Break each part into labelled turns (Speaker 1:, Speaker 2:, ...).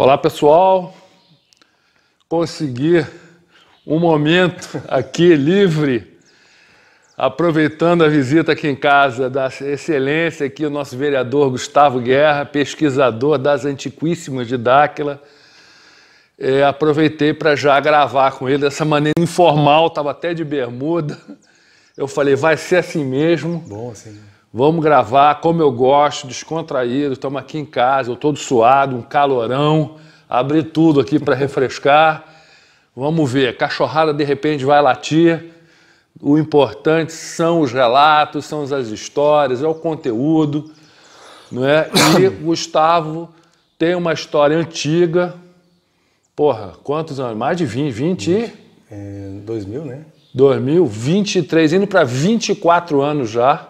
Speaker 1: Olá, pessoal. Consegui um momento aqui livre, aproveitando a visita aqui em casa da excelência aqui, o nosso vereador Gustavo Guerra, pesquisador das Antiquíssimas de Dáquila. Aproveitei para já gravar com ele dessa maneira informal, estava até de bermuda. Eu falei, vai ser assim mesmo.
Speaker 2: Bom, assim.
Speaker 1: Vamos gravar como eu gosto, descontraído. Estamos aqui em casa, eu todo suado, um calorão. Abri tudo aqui para refrescar. Vamos ver, a cachorrada de repente vai latir. O importante são os relatos, são as histórias, é o conteúdo, não é? E o Gustavo tem uma história antiga. Porra, quantos anos? Mais de 20?
Speaker 2: 2000, né?
Speaker 1: 2023, indo para 24 anos já.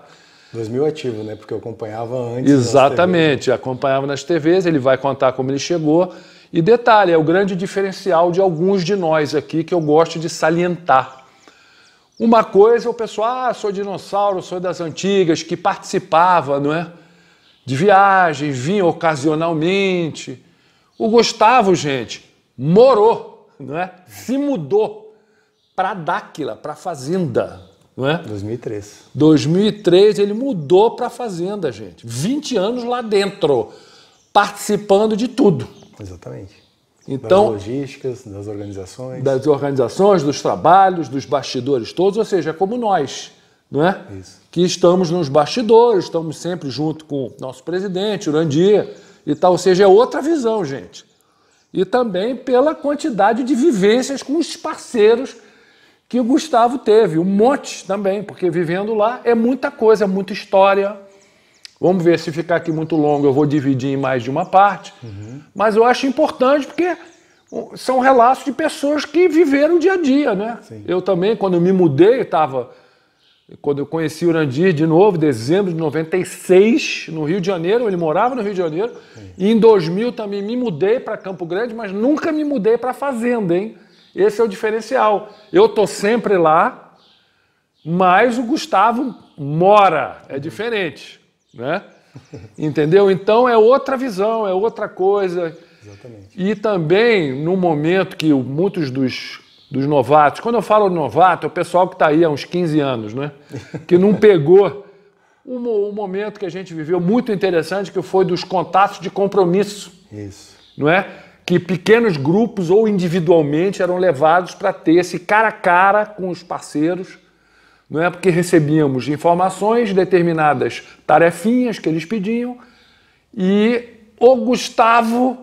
Speaker 2: 2000 ativo, né? Porque eu acompanhava antes.
Speaker 1: Exatamente, acompanhava nas TVs, ele vai contar como ele chegou. E detalhe, é o grande diferencial de alguns de nós aqui que eu gosto de salientar. Uma coisa, o pessoal, sou dinossauro, sou das antigas, que participava, não é? De viagens, vinha ocasionalmente. O Gustavo, gente, morou, não é? Se mudou para Dáquila, para a fazenda, não é?
Speaker 2: 2003.
Speaker 1: 2003 ele mudou para a fazenda, gente. 20 anos lá dentro, participando de tudo.
Speaker 2: Exatamente.
Speaker 1: Então,
Speaker 2: das logísticas, das organizações.
Speaker 1: Das organizações, dos trabalhos, dos bastidores todos, ou seja, é como nós, não é?
Speaker 2: Isso.
Speaker 1: Que estamos nos bastidores, estamos sempre junto com o nosso presidente, Urandir e tal, ou seja, é outra visão, gente. E também pela quantidade de vivências com os parceiros que o Gustavo teve, um monte também, porque vivendo lá é muita coisa, muita história. Vamos ver, se ficar aqui muito longo eu vou dividir em mais de uma parte, mas eu acho importante porque são relatos de pessoas que viveram o dia a dia, né?
Speaker 2: Sim.
Speaker 1: Eu também, quando eu me mudei, quando eu conheci o Urandir de novo, dezembro de 96, no Rio de Janeiro, ele morava no Rio de Janeiro, e em 2000 também me mudei para Campo Grande, mas nunca me mudei para a fazenda, hein? Esse é o diferencial. Eu estou sempre lá, mas o Gustavo mora, é diferente. Né? Entendeu? Então é outra visão, é outra coisa.
Speaker 2: Exatamente.
Speaker 1: E também no momento que muitos dos novatos, quando eu falo novato, é o pessoal que está aí há uns 15 anos, né? Que não pegou um momento que a gente viveu muito interessante, que foi dos contatos de compromisso.
Speaker 2: Isso.
Speaker 1: Não é? Que pequenos grupos ou individualmente eram levados para ter esse cara a cara com os parceiros. Não é porque recebíamos informações, determinadas tarefinhas que eles pediam, e o Gustavo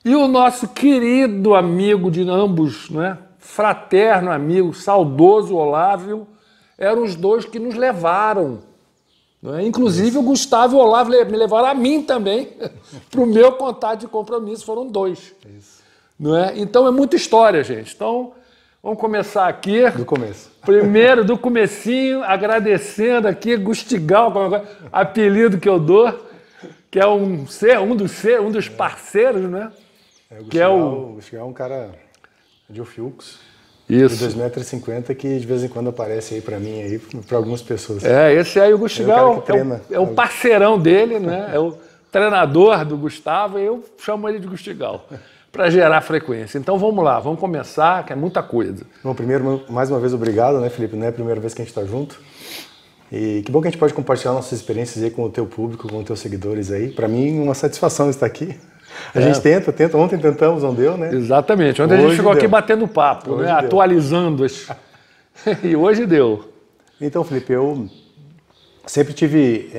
Speaker 1: e o nosso querido amigo de ambos, não é? Fraterno amigo, saudoso Olávio, eram os dois que nos levaram. Não é? Inclusive o Gustavo e o Olávio me levaram a mim também, para o meu contato de compromisso, foram dois.
Speaker 2: Isso.
Speaker 1: Não é? Então é muita história, gente. Então vamos começar aqui.
Speaker 2: Do começo.
Speaker 1: Primeiro, do comecinho, agradecendo aqui, Gustigal, apelido que eu dou, que é um dos parceiros, né?
Speaker 2: O Gustigal é um cara de Ofiux,
Speaker 1: isso.
Speaker 2: De 2,50 m, que de vez em quando aparece aí para mim, aí, para algumas pessoas.
Speaker 1: Esse aí, o Gustigal,
Speaker 2: é
Speaker 1: o parceirão dele, né? É o treinador do Gustavo, e eu chamo ele de Gustigal, para gerar frequência. Então vamos lá, vamos começar, que é muita coisa.
Speaker 2: Bom, primeiro, mais uma vez, obrigado, né, Felipe? Não é a primeira vez que a gente está junto. E que bom que a gente pode compartilhar nossas experiências aí com o teu público, com os teus seguidores aí. Para mim, uma satisfação estar aqui. A gente tenta. Ontem tentamos, não deu, né?
Speaker 1: Exatamente. Ontem a gente ficou aqui batendo papo, né? Atualizando. E hoje deu.
Speaker 2: Então, Felipe, eu sempre tive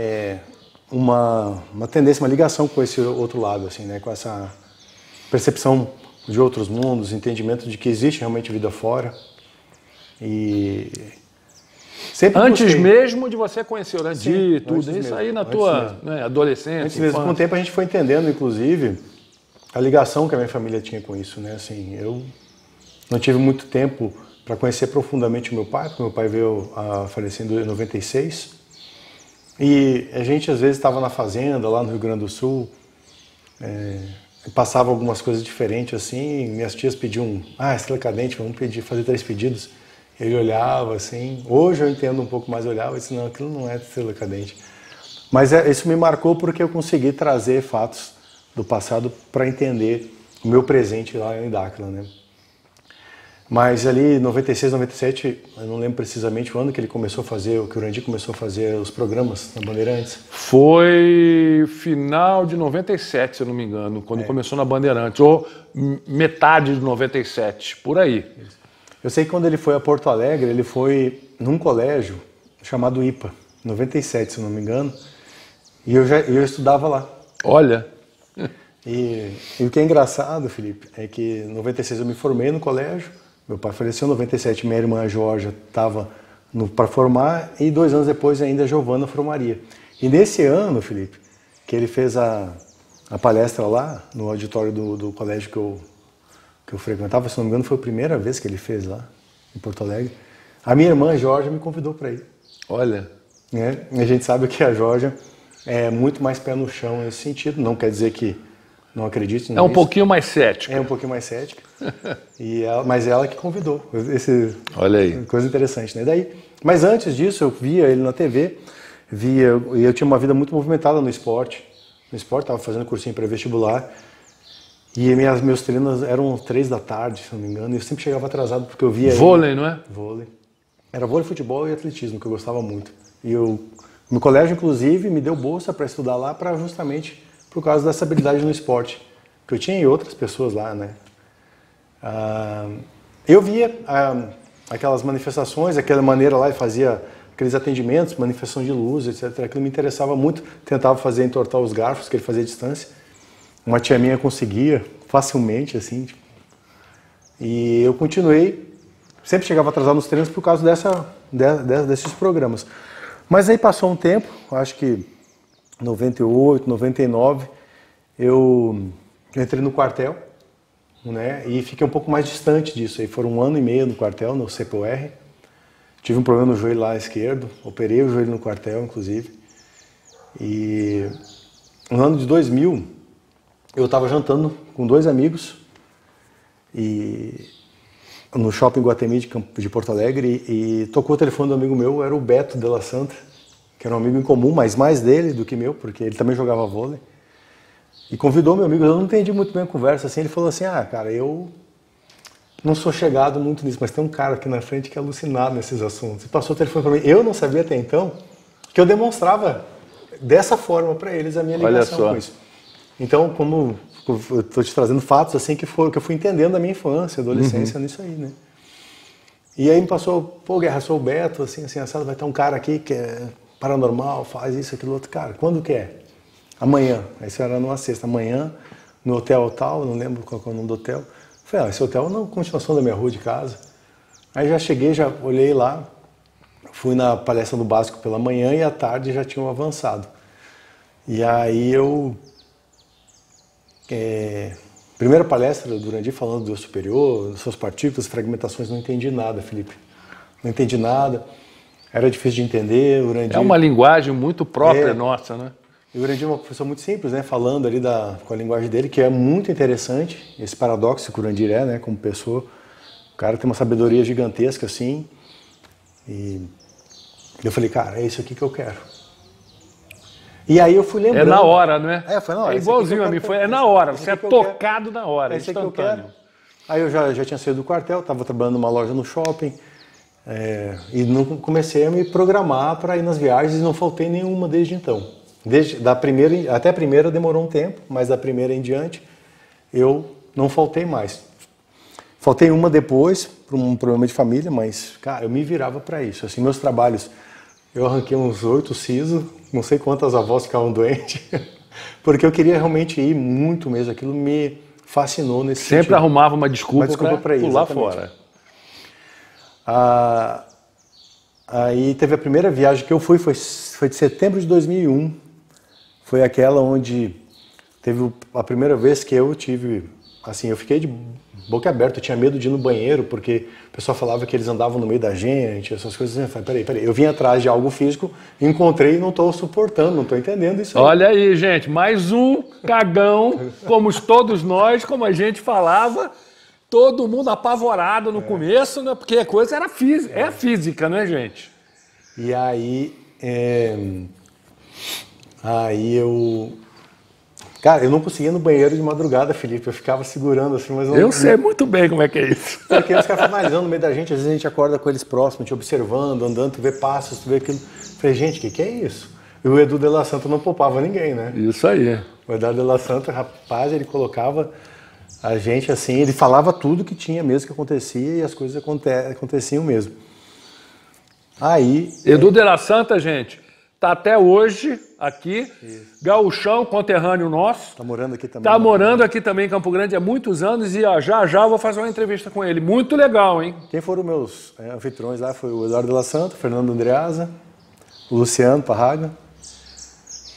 Speaker 2: uma tendência, uma ligação com esse outro lado, assim, né? Com essa percepção de outros mundos, entendimento de que existe realmente vida fora. E sempre
Speaker 1: antes mesmo de você conhecer o Urandir e tudo, isso
Speaker 2: mesmo,
Speaker 1: aí na tua adolescência.
Speaker 2: Antes mesmo, com o tempo a gente foi entendendo, inclusive, a ligação que a minha família tinha com isso, né? Assim, eu não tive muito tempo para conhecer profundamente o meu pai, porque meu pai veio a falecer em 96. E a gente às vezes estava na fazenda, lá no Rio Grande do Sul, passava algumas coisas diferentes assim, minhas tias pediam, estrela cadente, vamos fazer 3 pedidos. Ele olhava assim, hoje eu entendo um pouco mais, eu olhava e disse, não, aquilo não é estrela cadente. Mas isso me marcou porque eu consegui trazer fatos do passado para entender o meu presente lá em Dáquila, né? Mas ali, 96, 97, eu não lembro precisamente o ano que ele começou a fazer, o que o Urandir começou a fazer os programas na Bandeirantes.
Speaker 1: Foi final de 97, se eu não me engano, quando começou na Bandeirantes, ou metade de 97, por aí.
Speaker 2: Eu sei que quando ele foi a Porto Alegre, ele foi num colégio chamado IPA, 97, se eu não me engano, e eu estudava lá.
Speaker 1: Olha...
Speaker 2: E o que é engraçado, Felipe, é que em 96 eu me formei no colégio, meu pai faleceu em 97, minha irmã, a Georgia, estava para formar, e 2 anos depois ainda a Giovana formaria. E nesse ano, Felipe, que ele fez a palestra lá, no auditório do colégio que eu frequentava, se não me engano foi a primeira vez que ele fez lá, em Porto Alegre, a minha irmã, a Georgia, me convidou para ir.
Speaker 1: Olha...
Speaker 2: E a gente sabe que a Georgia é muito mais pé no chão nesse sentido, não quer dizer que não acredito nisso.
Speaker 1: É um pouquinho mais cética.
Speaker 2: É um pouquinho mais cética. Mas ela que convidou.
Speaker 1: Olha aí.
Speaker 2: Coisa interessante, né? Mas antes disso, eu via ele na TV, e eu tinha uma vida muito movimentada no esporte. No esporte, estava fazendo cursinho pré-vestibular. E meus treinos eram 3 da tarde, se não me engano. E eu sempre chegava atrasado porque eu via
Speaker 1: vôlei, não é?
Speaker 2: Vôlei. Era vôlei, futebol e atletismo, que eu gostava muito. No colégio, inclusive, me deu bolsa para estudar lá, justamente por causa dessa habilidade no esporte, que eu tinha e outras pessoas lá, né? Eu via aquelas manifestações, aquela maneira lá, e fazia aqueles atendimentos, manifestação de luz, etc. Aquilo me interessava muito, tentava fazer entortar os garfos, que ele fazia à distância. Uma tia minha conseguia facilmente, assim. Tipo, e eu continuei, sempre chegava atrasado nos treinos por causa desses programas. Mas aí passou um tempo, acho que 98, 99, eu entrei no quartel, né, e fiquei um pouco mais distante disso. Aí foram 1 ano e meio no quartel, no CPOR. Tive um problema no joelho lá esquerdo, operei o joelho no quartel, inclusive. E no ano de 2000, eu estava jantando com 2 amigos no shopping Guatemi de Porto Alegre, e tocou o telefone do amigo meu, era o Beto de la Santa, que era um amigo em comum, mas mais dele do que meu, porque ele também jogava vôlei. E convidou meu amigo, eu não entendi muito bem a conversa, assim, ele falou assim, cara, eu não sou chegado muito nisso, mas tem um cara aqui na frente que é alucinado nesses assuntos. E passou o telefone para mim, eu não sabia até então que eu demonstrava dessa forma para eles a minha ligação com isso. Então, como eu estou te trazendo fatos assim que eu fui entendendo da minha infância, adolescência, nisso aí, né? E aí me passou, Guerra, sou o Beto, assim, assado, vai ter um cara aqui que é paranormal, faz isso, aquilo, outro. Cara, quando que é? Amanhã. Aí isso era numa sexta. Amanhã, no hotel tal, não lembro qual é o nome do hotel. Falei, esse hotel é na continuação da minha rua de casa. Aí já cheguei, já olhei lá, fui na palestra do básico pela manhã e à tarde já tinham avançado. E aí primeira palestra do Urandir falando do superior, das suas partículas, fragmentações, não entendi nada, Felipe. Não entendi nada. Era difícil de entender. O Urandir,
Speaker 1: é uma linguagem muito própria nossa, né?
Speaker 2: E o Urandir é uma pessoa muito simples, né? Falando ali com a linguagem dele, que é muito interessante, esse paradoxo que o Urandir é, né? Como pessoa. O cara tem uma sabedoria gigantesca, assim. E eu falei, cara, é isso aqui que eu quero. E aí eu fui lembrando.
Speaker 1: É na hora, né?
Speaker 2: Foi na hora.
Speaker 1: É igualzinho a mim, é na hora. Você é tocado na hora,
Speaker 2: é instantâneo. Aí eu já tinha saído do quartel, estava trabalhando numa loja no shopping. E não comecei a me programar para ir nas viagens e não faltei nenhuma desde então. Até a primeira demorou um tempo, mas da primeira em diante eu não faltei mais. Faltei uma depois, por um problema de família, mas, cara, eu me virava para isso. Assim, meus trabalhos, eu arranquei uns 8 sisos, não sei quantas avós ficavam doentes, porque eu queria realmente ir muito mesmo. Aquilo me fascinou nesse sentido.
Speaker 1: Sempre arrumava uma desculpa para pular
Speaker 2: exatamente.
Speaker 1: Fora.
Speaker 2: Aí teve a primeira viagem que eu fui, foi de setembro de 2001. Foi aquela onde teve a primeira vez que eu tive, assim, eu fiquei de boca aberta, eu tinha medo de ir no banheiro, porque o pessoal falava que eles andavam no meio da gente, essas coisas. Eu falei, peraí, eu vim atrás de algo físico, encontrei e não estou suportando, não estou entendendo isso aí.
Speaker 1: Olha aí, gente, mais um cagão, como todos nós, como a gente falava, todo mundo apavorado no começo, né? Porque a coisa era física, é a física, né, gente?
Speaker 2: E aí, eu... Cara, eu não conseguia ir no banheiro de madrugada, Felipe. Eu ficava segurando assim, mas...
Speaker 1: Eu sei muito bem como é que é isso.
Speaker 2: Porque os caras ficam analisando no meio da gente. Às vezes a gente acorda com eles próximos, te observando, andando, tu vê passos, tu vê aquilo. Eu falei, gente, o que é isso? E o Edu de La Santa não poupava ninguém, né?
Speaker 1: Isso aí.
Speaker 2: O Edu de La Santa, rapaz, ele colocava a gente assim, ele falava tudo que tinha mesmo que acontecia e as coisas aconteciam mesmo. Aí...
Speaker 1: Edu de La Santa, gente, tá até hoje aqui, gaúchão, conterrâneo nosso.
Speaker 2: Tá morando aqui também.
Speaker 1: Tá morando aqui também em Campo Grande há muitos anos e ó, já eu vou fazer uma entrevista com ele. Muito legal, hein?
Speaker 2: Quem foram meus anfitriões lá foi o Eduardo de La Santa, o Fernando Andreasa, o Luciano Parraga.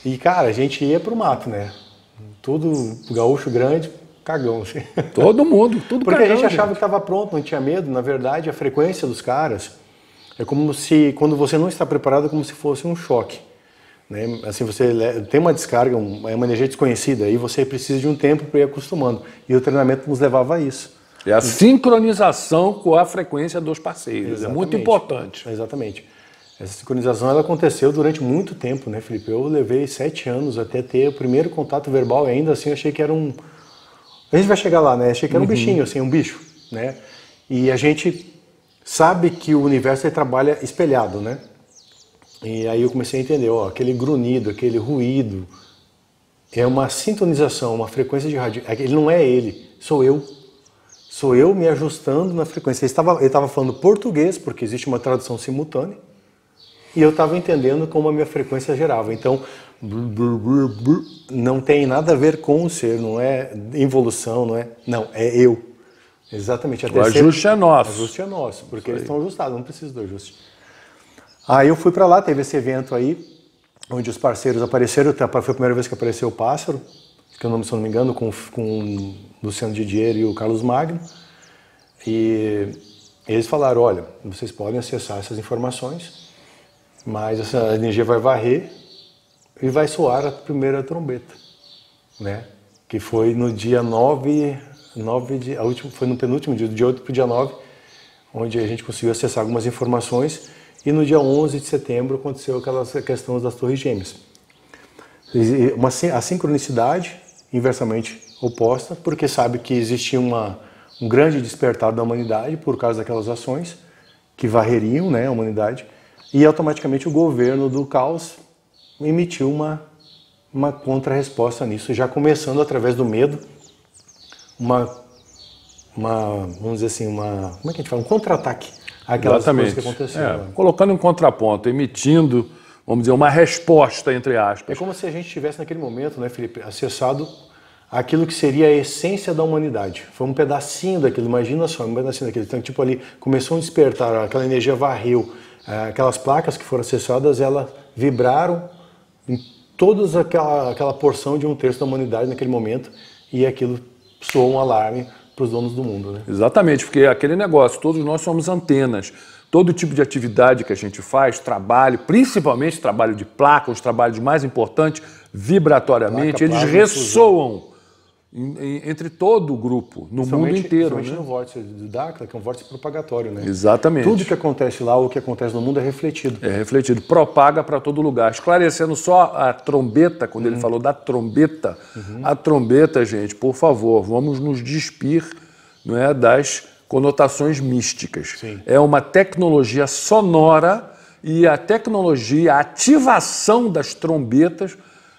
Speaker 2: E, cara, a gente ia pro mato, né? Tudo gaúcho grande, cagão, assim.
Speaker 1: Todo mundo, tudo
Speaker 2: porque
Speaker 1: cagão,
Speaker 2: a gente achava
Speaker 1: gente.
Speaker 2: que estava pronto, não tinha medo. Na verdade, a frequência dos caras é como se, quando você não está preparado, é como se fosse um choque. Né? Assim, você tem uma descarga, uma energia desconhecida, e você precisa de um tempo para ir acostumando. E o treinamento nos levava a isso.
Speaker 1: É a sincronização com a frequência dos parceiros.
Speaker 2: Exatamente.
Speaker 1: É muito importante.
Speaker 2: Exatamente. Essa sincronização ela aconteceu durante muito tempo, né, Felipe? Eu levei 7 anos até ter o primeiro contato verbal e ainda assim eu achei que era um... A gente vai chegar lá, né? Achei que era um bichinho, assim, um bicho, né? E a gente sabe que o universo ele trabalha espelhado, né? E aí eu comecei a entender, ó, aquele grunhido, aquele ruído, é uma sintonização, uma frequência de rádio. Ele não é ele, sou eu. Sou eu me ajustando na frequência. Ele estava falando português, porque existe uma tradução simultânea, e eu estava entendendo como a minha frequência gerava. Então, não tem nada a ver com o ser, não é involução, não é... Não, é eu. Exatamente.
Speaker 1: O ajuste é nosso.
Speaker 2: O ajuste é nosso, porque eles estão ajustados, não precisa do ajuste. Aí eu fui para lá, teve esse evento aí, onde os parceiros apareceram, foi a primeira vez que apareceu o Pássaro, que é o nome, se eu não me engano, com o Luciano Didier e o Carlos Magno. E eles falaram, olha, vocês podem acessar essas informações, mas essa energia vai varrer e vai soar a primeira trombeta, né? Que foi no dia 9 foi no penúltimo dia, do dia 8 para o dia 9, onde a gente conseguiu acessar algumas informações, e no dia 11 de setembro aconteceu aquela questão das Torres Gêmeas. A sincronicidade inversamente oposta, porque sabe que existia um grande despertar da humanidade por causa daquelas ações que varreriam, né, a humanidade, e automaticamente o governo do caos emitiu uma contra-resposta nisso, já começando através do medo, vamos dizer assim, como é que a gente fala? Um contra-ataque àquelas coisas que aconteceram.
Speaker 1: Colocando em contraponto, emitindo, vamos dizer, uma resposta, entre aspas.
Speaker 2: É como se a gente tivesse naquele momento, né, Felipe, acessado aquilo que seria a essência da humanidade. Foi um pedacinho daquilo, imagina só, um pedacinho daquilo. Então, tipo ali, começou a despertar, aquela energia varreu, aquelas placas que foram acessadas, elas vibraram em toda aquela porção de 1/3 da humanidade naquele momento, e aquilo soou um alarme para os donos do mundo, né?
Speaker 1: Exatamente, porque aquele negócio, todos nós somos antenas. Todo tipo de atividade que a gente faz, trabalho, principalmente trabalho de placa, os trabalhos mais importantes, vibratoriamente, eles ressoam entre todo o grupo, no mundo inteiro.
Speaker 2: Principalmente no vórtice do Dakar, que é um vórtice propagatório, né?
Speaker 1: Exatamente.
Speaker 2: Tudo que acontece lá, o que acontece no mundo é refletido.
Speaker 1: É refletido, propaga para todo lugar. Esclarecendo só a trombeta, quando ele falou da trombeta, a trombeta, gente, por favor, vamos nos despir, não é, das conotações místicas.
Speaker 2: Sim.
Speaker 1: É uma tecnologia sonora e a tecnologia, a ativação das trombetas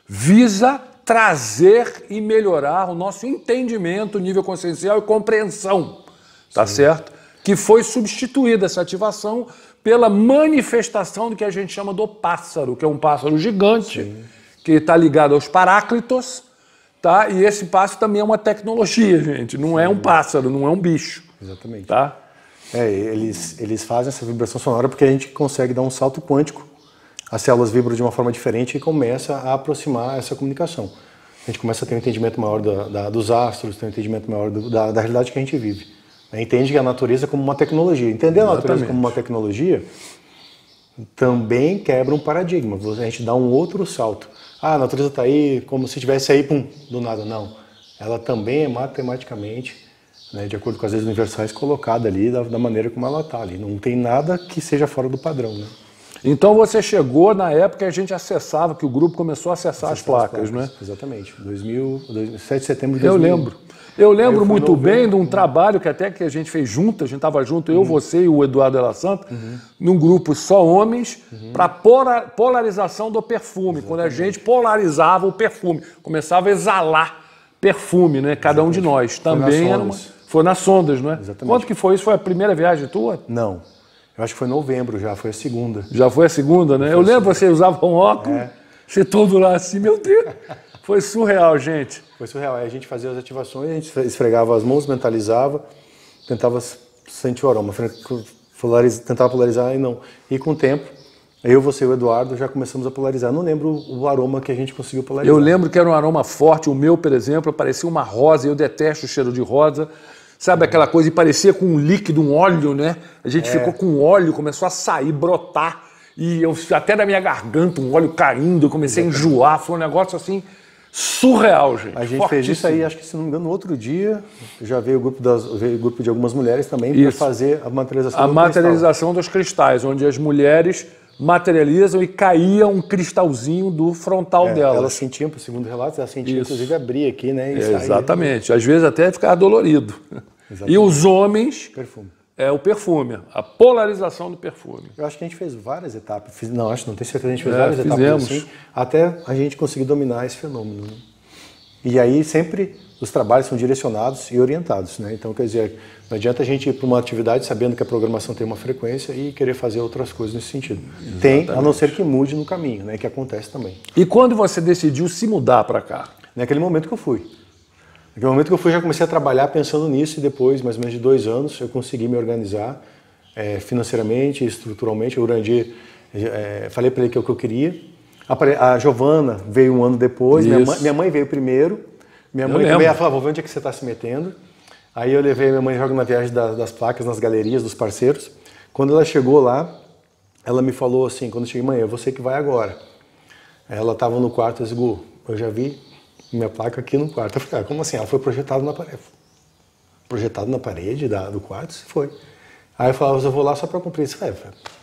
Speaker 1: visa trazer e melhorar o nosso entendimento, nível consciencial e compreensão, tá certo? Que foi substituída essa ativação pela manifestação do que a gente chama do pássaro, que é um pássaro gigante, que está ligado aos paráclitos, tá? E esse pássaro também é uma tecnologia, gente, não é um pássaro, não é um bicho.
Speaker 2: Exatamente.
Speaker 1: Tá?
Speaker 2: Eles fazem essa vibração sonora porque a gente consegue dar um salto quântico. As células vibram de uma forma diferente e começa a aproximar essa comunicação. A gente começa a ter um entendimento maior dos astros, ter um entendimento maior da realidade que a gente vive. Entende que a natureza como uma tecnologia. Entender a natureza como uma tecnologia também quebra um paradigma. A gente dá um outro salto. Ah, a natureza está aí como se estivesse aí, pum, do nada. Não. Ela também é matematicamente, né, de acordo com as leis universais, colocada ali da maneira como ela está ali. Não tem nada que seja fora do padrão, né?
Speaker 1: Então você chegou na época que a gente acessava, que o grupo começou a acessar as placas, não é?
Speaker 2: Exatamente. 7 de setembro de 2000.
Speaker 1: Eu lembro muito bem de um trabalho que até que a gente fez junto, a gente estava junto, eu, você e o Eduardo Della Santa, num grupo só homens, para polarização do perfume, quando a gente polarizava o perfume, começava a exalar perfume, né? Cada um de nós. Também foi nas sondas, não é?
Speaker 2: Exatamente.
Speaker 1: Quanto que foi isso? Foi a primeira viagem tua?
Speaker 2: Não. Eu acho que foi em novembro já, foi a segunda.
Speaker 1: Já foi a segunda, né? Eu lembro, você usava um óculos, você todo lá assim, meu Deus. Foi surreal, gente.
Speaker 2: Foi surreal. Aí a gente fazia as ativações, a gente esfregava as mãos, mentalizava, tentava sentir o aroma, tentava polarizar e não. E com o tempo, eu, você e o Eduardo já começamos a polarizar. Não lembro o aroma que a gente conseguiu polarizar.
Speaker 1: Eu lembro que era um aroma forte, o meu, por exemplo, parecia uma rosa, eu detesto o cheiro de rosa. Sabe aquela coisa, e parecia com um líquido, um óleo, né? A gente ficou com óleo, começou a sair, brotar, e eu até da minha garganta, um óleo caindo, eu comecei a enjoar, foi um negócio assim surreal, gente.
Speaker 2: A gente fez isso aí, acho que se não me engano, no outro dia, já veio o grupo de algumas mulheres também para fazer a materialização do
Speaker 1: materialização dos cristais, onde as mulheres materializam e caía um cristalzinho do frontal delas.
Speaker 2: Elas sentiam, segundo relatos, elas sentiam, inclusive abrir aqui, né? E
Speaker 1: exatamente. Às vezes até ficava dolorido. Exatamente. E os homens...
Speaker 2: Perfume.
Speaker 1: É o perfume, a polarização do perfume.
Speaker 2: Eu acho que a gente fez várias etapas. Não tenho certeza, a gente fez várias etapas assim, até a gente conseguir dominar esse fenômeno. Né? E aí sempre os trabalhos são direcionados e orientados, né? Então, quer dizer, não adianta a gente ir para uma atividade sabendo que a programação tem uma frequência e querer fazer outras coisas nesse sentido. Exatamente. Tem, a não ser que mude no caminho, né? Que acontece também.
Speaker 1: E quando você decidiu se mudar para cá?
Speaker 2: Naquele momento que eu fui. Naquele momento que eu fui, já comecei a trabalhar pensando nisso e depois, mais ou menos de 2 anos, eu consegui me organizar financeiramente, estruturalmente. O Urandir, falei para ele que é o que eu queria. A Giovana veio 1 ano depois, minha mãe veio primeiro. Minha mãe também falou, onde é que você está se metendo? Aí eu levei minha mãe jogo na viagem das placas, nas galerias dos parceiros. Quando ela chegou lá, ela me falou assim, quando eu cheguei, mãe, é você que vai agora. Ela estava no quarto, eu disse, Gu, eu já vi minha placa aqui no quarto. Eu falei, como assim? Ela foi projetada na parede. Projetado na parede do quarto? Foi. Aí eu falava, eu vou lá só para cumprir isso.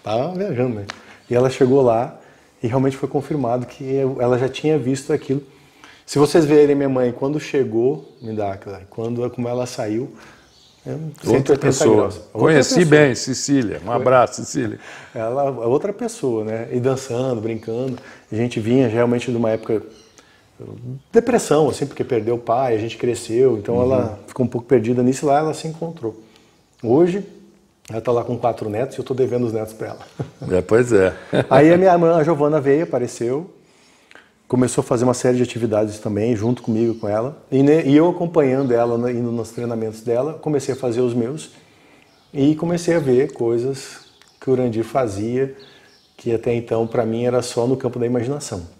Speaker 2: Tá viajando, né? E ela chegou lá e realmente foi confirmado que ela já tinha visto aquilo. Se vocês verem minha mãe, quando chegou, como ela saiu, 180 graus.
Speaker 1: Conheci bem, Cecília. Um abraço, Cecília.
Speaker 2: Ela é outra pessoa, né? E dançando, brincando. A gente vinha realmente de uma época... depressão, assim, porque perdeu o pai, a gente cresceu, então ela ficou um pouco perdida nisso, lá ela se encontrou. Hoje, ela está lá com 4 netos e eu estou devendo os netos para ela.
Speaker 1: Pois é.
Speaker 2: Aí a minha irmã, a Giovana, veio, apareceu, começou a fazer uma série de atividades também, junto comigo, com ela, e eu acompanhando ela, indo nos treinamentos dela, comecei a fazer os meus, e comecei a ver coisas que o Urandir fazia, que até então, para mim, era só no campo da imaginação.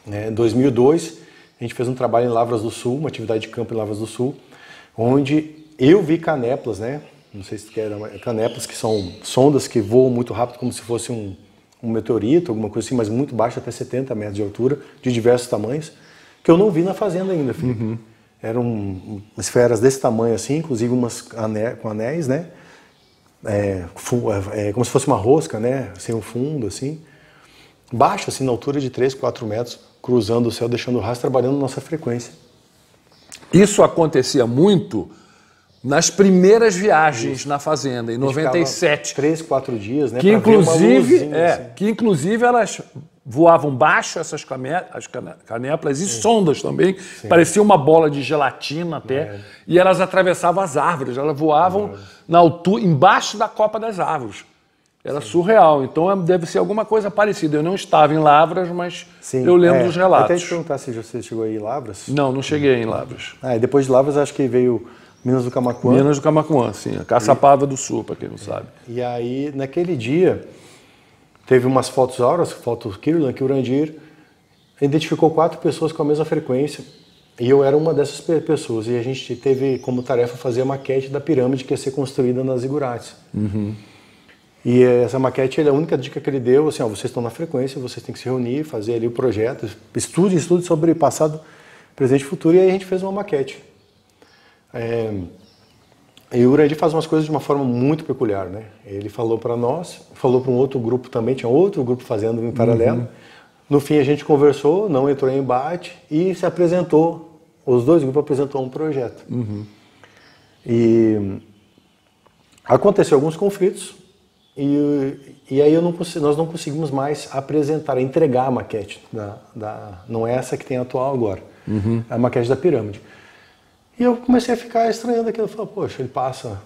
Speaker 2: Em 2002, a gente fez um trabalho em Lavras do Sul, uma atividade de campo em Lavras do Sul, onde eu vi canéplas, né? Não sei se era canéplas, que são sondas que voam muito rápido, como se fosse um meteorito, alguma coisa assim, mas muito baixo, até 70 metros de altura, de diversos tamanhos, que eu não vi na fazenda ainda, Felipe. Eram esferas desse tamanho assim, inclusive umas com anéis, né? Como se fosse uma rosca, né? Sem um fundo, assim. Baixo, assim, na altura de 3, 4 metros, cruzando o céu, deixando o rastro, trabalhando na nossa frequência.
Speaker 1: Isso acontecia muito nas primeiras viagens na fazenda, em 97.
Speaker 2: 3, 4 dias, né?
Speaker 1: Que inclusive,
Speaker 2: assim.
Speaker 1: que inclusive elas voavam baixo, essas canéplas, e sondas também. Sim. Parecia uma bola de gelatina até. E elas atravessavam as árvores, elas voavam na altura, embaixo da copa das árvores. Era surreal, então deve ser alguma coisa parecida. Eu não estava em Lavras, mas eu lembro dos relatos.
Speaker 2: Até te perguntar se você chegou aí em Lavras.
Speaker 1: Não, não cheguei em Lavras.
Speaker 2: E depois de Lavras, acho que veio Minas do Camaquã.
Speaker 1: Minas do Camaquã, sim. A Caçapava do Sul, para quem não sabe.
Speaker 2: E aí, naquele dia, teve umas fotos auras, fotos Kirlian, que o Urandir identificou 4 pessoas com a mesma frequência. E eu era uma dessas pessoas. E a gente teve como tarefa fazer a maquete da pirâmide que ia ser construída nas Zigurates. E essa maquete, a única dica que ele deu, assim, vocês estão na frequência, vocês têm que se reunir, fazer ali o projeto, estude sobre passado, presente e futuro, e aí a gente fez uma maquete. E o Urandir faz umas coisas de uma forma muito peculiar, né? Ele falou para nós, falou para um outro grupo também, tinha outro grupo fazendo em paralelo. No fim a gente conversou, não entrou em embate e se apresentou, os dois grupos apresentou um projeto. E aconteceu alguns conflitos e aí nós não conseguimos mais apresentar, entregar a maquete, não é essa que tem atual agora, é a maquete da pirâmide. E eu comecei a ficar estranhando aquilo, eu falei, poxa, ele passa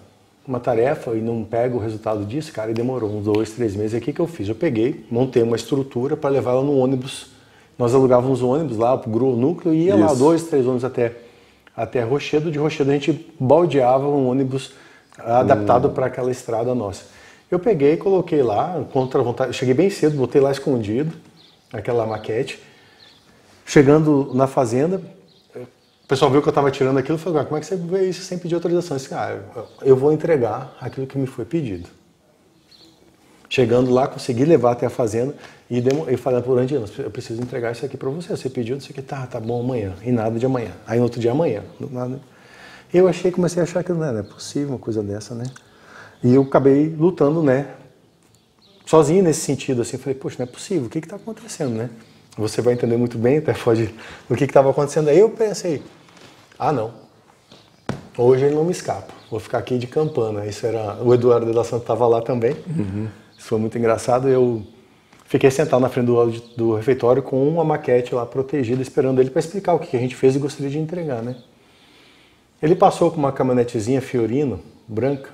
Speaker 2: uma tarefa e não pega o resultado disso, cara, e demorou uns 2, 3 meses. E o que eu fiz? Eu peguei, montei uma estrutura para levar ela no ônibus, nós alugávamos ônibus lá pro núcleo e ia lá 2, 3 ônibus até Rochedo, de Rochedo a gente baldeava um ônibus adaptado para aquela estrada nossa. Eu peguei, coloquei lá, contra a vontade, eu cheguei bem cedo, botei lá escondido, aquela maquete. Chegando na fazenda, o pessoal viu que eu estava tirando aquilo e falou, como é que você vê isso sem pedir autorização? Eu disse, eu vou entregar aquilo que me foi pedido. Chegando lá, consegui levar até a fazenda e falei para o Urandir, eu preciso entregar isso aqui para você. Você pediu isso aqui, tá bom, amanhã. E nada de amanhã. Aí no outro dia, amanhã. Nada. Comecei a achar que não é possível uma coisa dessa, né? E eu acabei lutando, né? Sozinho nesse sentido, assim. Falei, poxa, não é possível. O que está acontecendo, né? Você vai entender muito bem, até pode, o que estava acontecendo. Aí eu pensei, não. Hoje ele não me escapa. Vou ficar aqui de campana. Isso era... O Eduardo da Santa estava lá também. Isso foi muito engraçado. Eu fiquei sentado na frente do refeitório com uma maquete lá protegida, esperando ele para explicar o que a gente fez e gostaria de entregar, né? Ele passou com uma caminhonetezinha Fiorino, branca,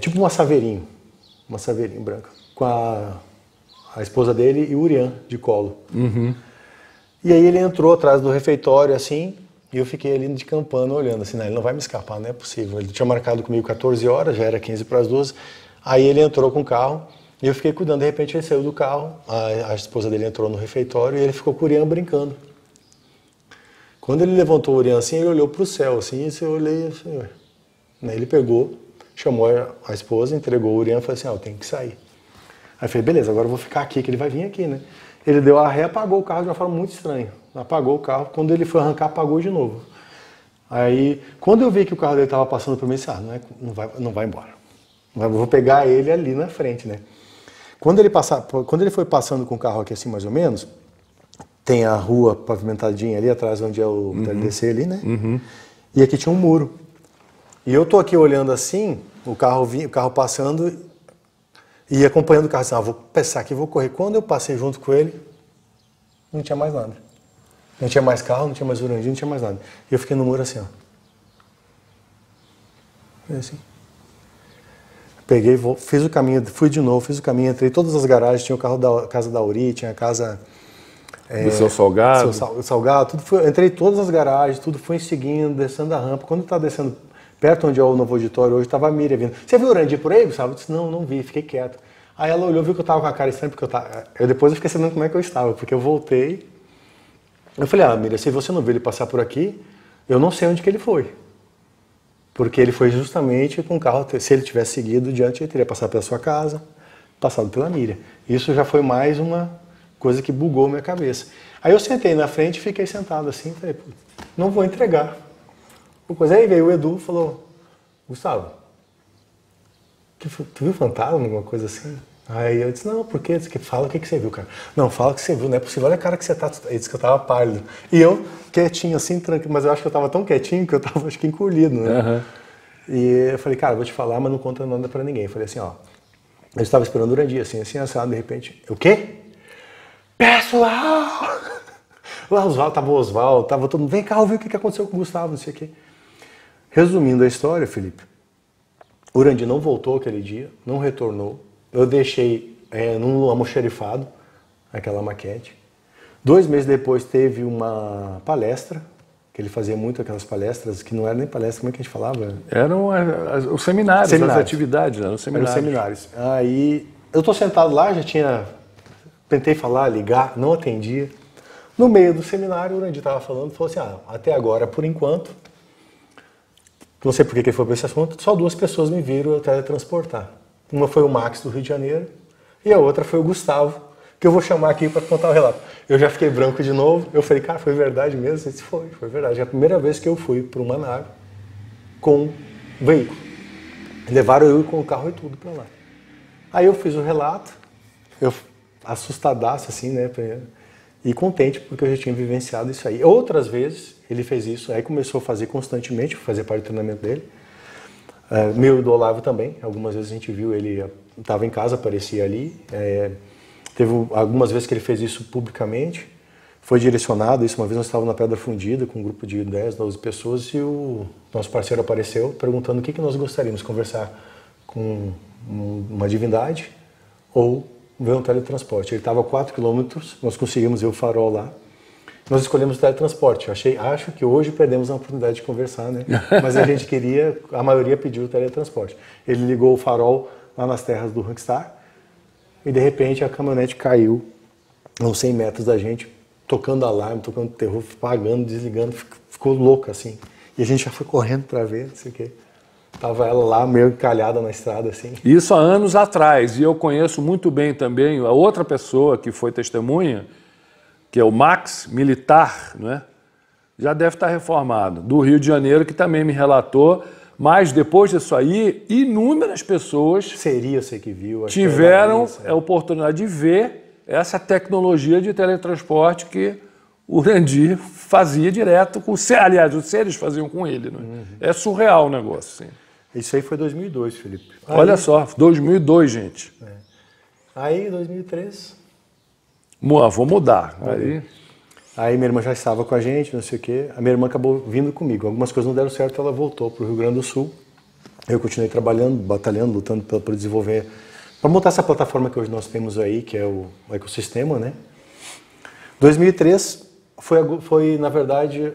Speaker 2: tipo uma Saveirinho branca, com a esposa dele e o Urian de colo. E aí ele entrou atrás do refeitório, assim, e eu fiquei ali de campana olhando, assim, ele não vai me escapar, não é possível. Ele tinha marcado comigo 14 horas, já era 15 para as 12, aí ele entrou com o carro, e eu fiquei cuidando, de repente ele saiu do carro, a esposa dele entrou no refeitório e ele ficou com o Urian brincando. Quando ele levantou o Urian assim, ele olhou para o céu, assim, e eu olhei assim, ele pegou, chamou a esposa, entregou o Urian e falou assim, eu tenho que sair. Aí eu falei, beleza, agora eu vou ficar aqui, que ele vai vir aqui, né? Ele deu a ré, apagou o carro de uma forma muito estranha. Apagou o carro, quando ele foi arrancar, apagou de novo. Aí, quando eu vi que o carro dele estava passando por mim, eu disse, não vai embora. Eu vou pegar ele ali na frente, né? Quando ele foi passando com o carro aqui assim, mais ou menos, tem a rua pavimentadinha ali atrás, onde é o TLDC ali, né? E aqui tinha um muro. E eu tô aqui olhando assim, o carro passando e acompanhando o carro assim, vou passar aqui, vou correr. Quando eu passei junto com ele, não tinha mais nada. Não tinha mais carro, não tinha mais Urandir, não tinha mais nada. E eu fiquei no muro assim, assim. Peguei, fiz o caminho, fui de novo, fiz o caminho, entrei em todas as garagens, tinha o carro da casa da Uri, tinha a casa...
Speaker 1: do seu Salgado.
Speaker 2: Salgado, entrei em todas as garagens, tudo foi seguindo, descendo a rampa. Quando eu estava descendo perto onde é o novo auditório hoje, estava a Miriam vindo. Você viu o Urandir por aí, Gustavo? Eu disse, não vi, fiquei quieto. Aí ela olhou, viu que eu estava com a cara estranha, porque depois eu fiquei sabendo como é que eu estava, porque eu voltei. Eu falei, Miriam, se você não viu ele passar por aqui, eu não sei onde que ele foi. Porque ele foi justamente com o carro, se ele tivesse seguido diante, ele teria passado pela sua casa, passado pela Miriam. Isso já foi mais uma coisa que bugou minha cabeça. Aí eu sentei na frente e fiquei sentado assim, falei, não vou entregar. Aí veio o Edu e falou, Gustavo, tu viu fantasma, alguma coisa assim? Aí eu disse, não, por quê? Fala o que você viu, cara. Não, fala o que você viu, não é possível, olha a cara que você tá. Ele disse que eu tava pálido. E eu, quietinho assim, tranquilo, mas eu acho que eu tava tão quietinho que eu tava, acho que, encolhido, né? E eu falei, cara, eu vou te falar, mas não conta nada pra ninguém. Eu falei assim, eu estava esperando o Urandir, assim, assado, de repente, o quê? Pessoal! Lá tava o Oswaldo, tava todo mundo, vem cá, ouvir o que aconteceu com o Gustavo, não sei o quê. Resumindo a história, Felipe, o Urandir não voltou aquele dia, não retornou. Eu deixei num almoxerifado aquela maquete. 2 meses depois teve uma palestra, que ele fazia muito aquelas palestras, que não era nem palestra, como é que a gente falava?
Speaker 1: Eram os seminários, as atividades, eram os seminários.
Speaker 2: Eram seminários. Aí eu tô sentado lá, tentei falar, ligar, não atendia. No meio do seminário, o Urandir estava falando, falou assim, até agora, por enquanto, não sei por que ele foi para esse assunto, só 2 pessoas me viram eu teletransportar. Uma foi o Max do Rio de Janeiro e a outra foi o Gustavo, que eu vou chamar aqui para contar o relato. Eu já fiquei branco de novo, eu falei, cara, foi verdade mesmo? Ele disse, foi verdade. É a primeira vez que eu fui para uma nave com o veículo. Levaram eu com o carro e tudo para lá. Aí eu fiz o relato, eu assustadaço assim, né? E contente porque eu já tinha vivenciado isso aí. Outras vezes ele fez isso, aí começou a fazer constantemente, fazer parte do treinamento dele. Meu e do Olavo também, algumas vezes a gente viu ele, estava em casa, aparecia ali. Teve algumas vezes que ele fez isso publicamente, foi direcionado. Isso, uma vez nós estávamos na Pedra Fundida com um grupo de 10, 12 pessoas e o nosso parceiro apareceu perguntando o que nós gostaríamos de conversar com uma divindade ou ver um teletransporte. Ele estava a 4 quilômetros, nós conseguimos ver o farol lá. Nós escolhemos o teletransporte. Acho que hoje perdemos a oportunidade de conversar, né? Mas a gente queria, a maioria pediu o teletransporte. Ele ligou o farol lá nas terras do Rockstar e de repente a caminhonete caiu a uns 100 metros da gente, tocando alarme, tocando terror, apagando, desligando, ficou louco assim. E a gente já foi correndo para ver, não sei o quê. Tava ela lá meio encalhada na estrada assim.
Speaker 1: Isso há anos atrás, e eu conheço muito bem também a outra pessoa que foi testemunha, que é o Max, militar, né? Já deve estar reformado, do Rio de Janeiro, que também me relatou, mas depois disso aí, inúmeras pessoas
Speaker 2: Seria, sei que viu,
Speaker 1: tiveram a oportunidade de ver essa tecnologia de teletransporte que o Urandir fazia direto com aliás, os seres faziam com ele, né? É surreal o negócio, sim.
Speaker 2: Isso aí foi 2002, Felipe.
Speaker 1: Olha só, 2002, gente.
Speaker 2: Aí, 2003...
Speaker 1: Vou mudar.
Speaker 2: Aí minha irmã já estava com a gente, não sei o quê. A minha irmã acabou vindo comigo. Algumas coisas não deram certo, ela voltou para o Rio Grande do Sul. Eu continuei trabalhando, batalhando, lutando para desenvolver, para montar essa plataforma que hoje nós temos aí, que é o ecossistema, né? 2003 foi na verdade,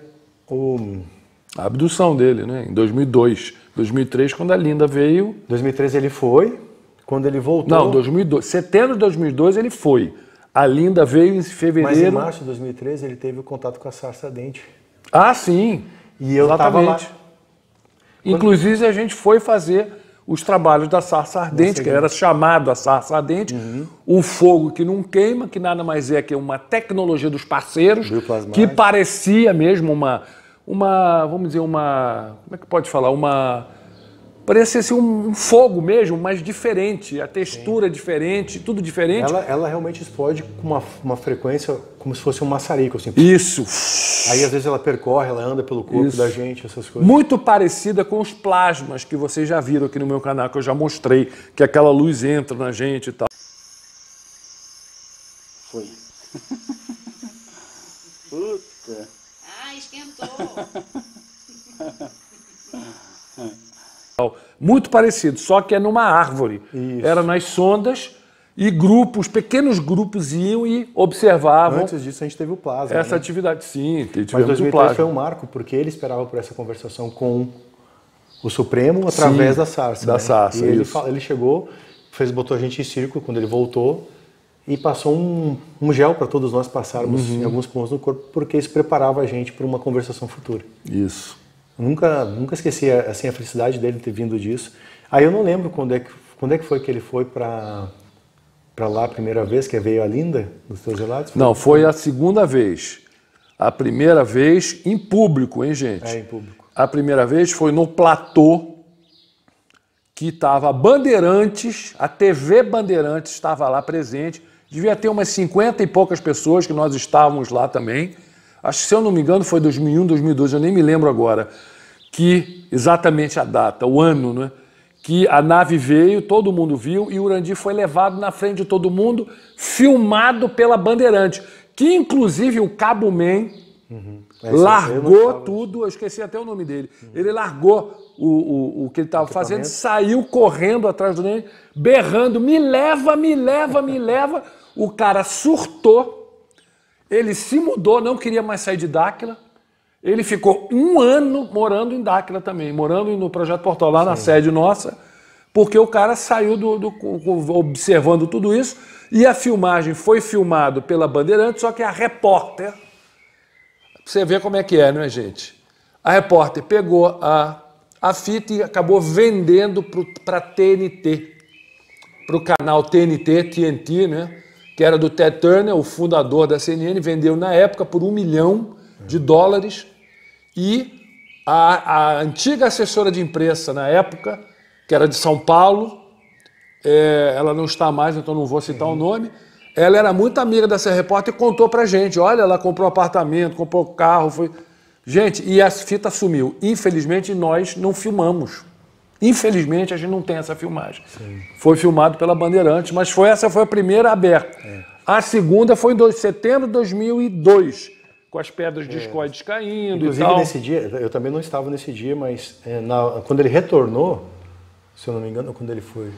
Speaker 1: a abdução dele, né? Em 2002. 2003, quando a Linda veio...
Speaker 2: 2003 ele foi, quando ele voltou...
Speaker 1: Não, 2002. Setembro de 2002 ele foi. A Linda veio em fevereiro...
Speaker 2: Mas em março de 2013 ele teve o contato com a sarça ardente.
Speaker 1: Ah, sim.
Speaker 2: E eu estava lá.
Speaker 1: Inclusive a gente foi fazer os trabalhos da sarça ardente, que era chamado a sarça ardente, o fogo que não queima, que nada mais é que uma tecnologia dos parceiros, que parecia mesmo vamos dizer, como é que pode falar? Parecia ser um fogo mesmo, mas diferente, a textura diferente, tudo diferente.
Speaker 2: Ela realmente explode com uma frequência como se fosse um maçarico, assim.
Speaker 1: Isso.
Speaker 2: Aí às vezes ela percorre, ela anda pelo corpo da gente, essas coisas.
Speaker 1: Muito parecida com os plasmas que vocês já viram aqui no meu canal, que eu já mostrei, que aquela luz entra na gente e tal.
Speaker 3: Foi. Puta.
Speaker 4: Ah, esquentou.
Speaker 1: Muito parecido, só que é numa árvore.
Speaker 2: Isso.
Speaker 1: Era nas sondas e pequenos grupos iam e observavam.
Speaker 2: Antes disso a gente teve o plasma.
Speaker 1: Essa atividade, sim.
Speaker 2: Mas 2003 foi um marco, porque ele esperava por essa conversação com o Supremo através da sarça.
Speaker 1: Da sarça,
Speaker 2: e
Speaker 1: isso.
Speaker 2: ele chegou, botou a gente em círculo quando ele voltou e passou um gel para todos nós passarmos em alguns pontos do corpo, porque isso preparava a gente para uma conversação futura.
Speaker 1: Isso.
Speaker 2: Nunca esqueci assim, a felicidade dele ter vindo disso. Aí eu não lembro quando é que foi que ele foi para lá a primeira vez, que veio a Linda, dos teus relatos?
Speaker 1: Não, foi a segunda vez. A primeira vez em público, hein, gente?
Speaker 2: É, em público.
Speaker 1: A primeira vez foi no platô, que estava Bandeirantes, a TV Bandeirantes estava lá presente. Devia ter umas 50 e poucas pessoas, que nós estávamos lá também. Acho que, se eu não me engano, foi 2001, 2002, eu nem me lembro agora, que exatamente a data, o ano, né? Que a nave veio, todo mundo viu, e o Urandir foi levado na frente de todo mundo, filmado pela Bandeirante, que inclusive o Cabo Man largou tudo, eu esqueci até o nome dele, ele largou o que ele estava fazendo, saiu correndo atrás do Ney, berrando, me leva, me leva, me leva, o cara surtou. Ele se mudou, não queria mais sair de Dáquila. Ele ficou 1 ano morando em Dáquila também, morando no Projeto Portal, lá na sede nossa, porque o cara saiu observando tudo isso, e a filmagem foi filmada pela Bandeirante, só que a repórter, pra você ver como é que é, não é, gente? A repórter pegou a fita e acabou vendendo para TNT, para o canal TNT, né? Que era do Ted Turner, o fundador da CNN, vendeu na época por $1 milhão, e A antiga assessora de imprensa na época, que era de São Paulo, ela não está mais, então não vou citar o nome, ela era muito amiga dessa repórter e contou pra gente, olha, ela comprou apartamento, comprou carro, foi... Gente, e a fita sumiu. Infelizmente, nós não filmamos. Infelizmente, a gente não tem essa filmagem. Sim. Foi filmado pela Bandeirantes, mas essa foi a primeira aberta. A segunda foi em setembro de 2002, com as pedras discoides caindo.
Speaker 2: Inclusive,
Speaker 1: e tal.
Speaker 2: Nesse dia, eu também não estava nesse dia, mas quando ele retornou, se eu não me engano, quando ele foi...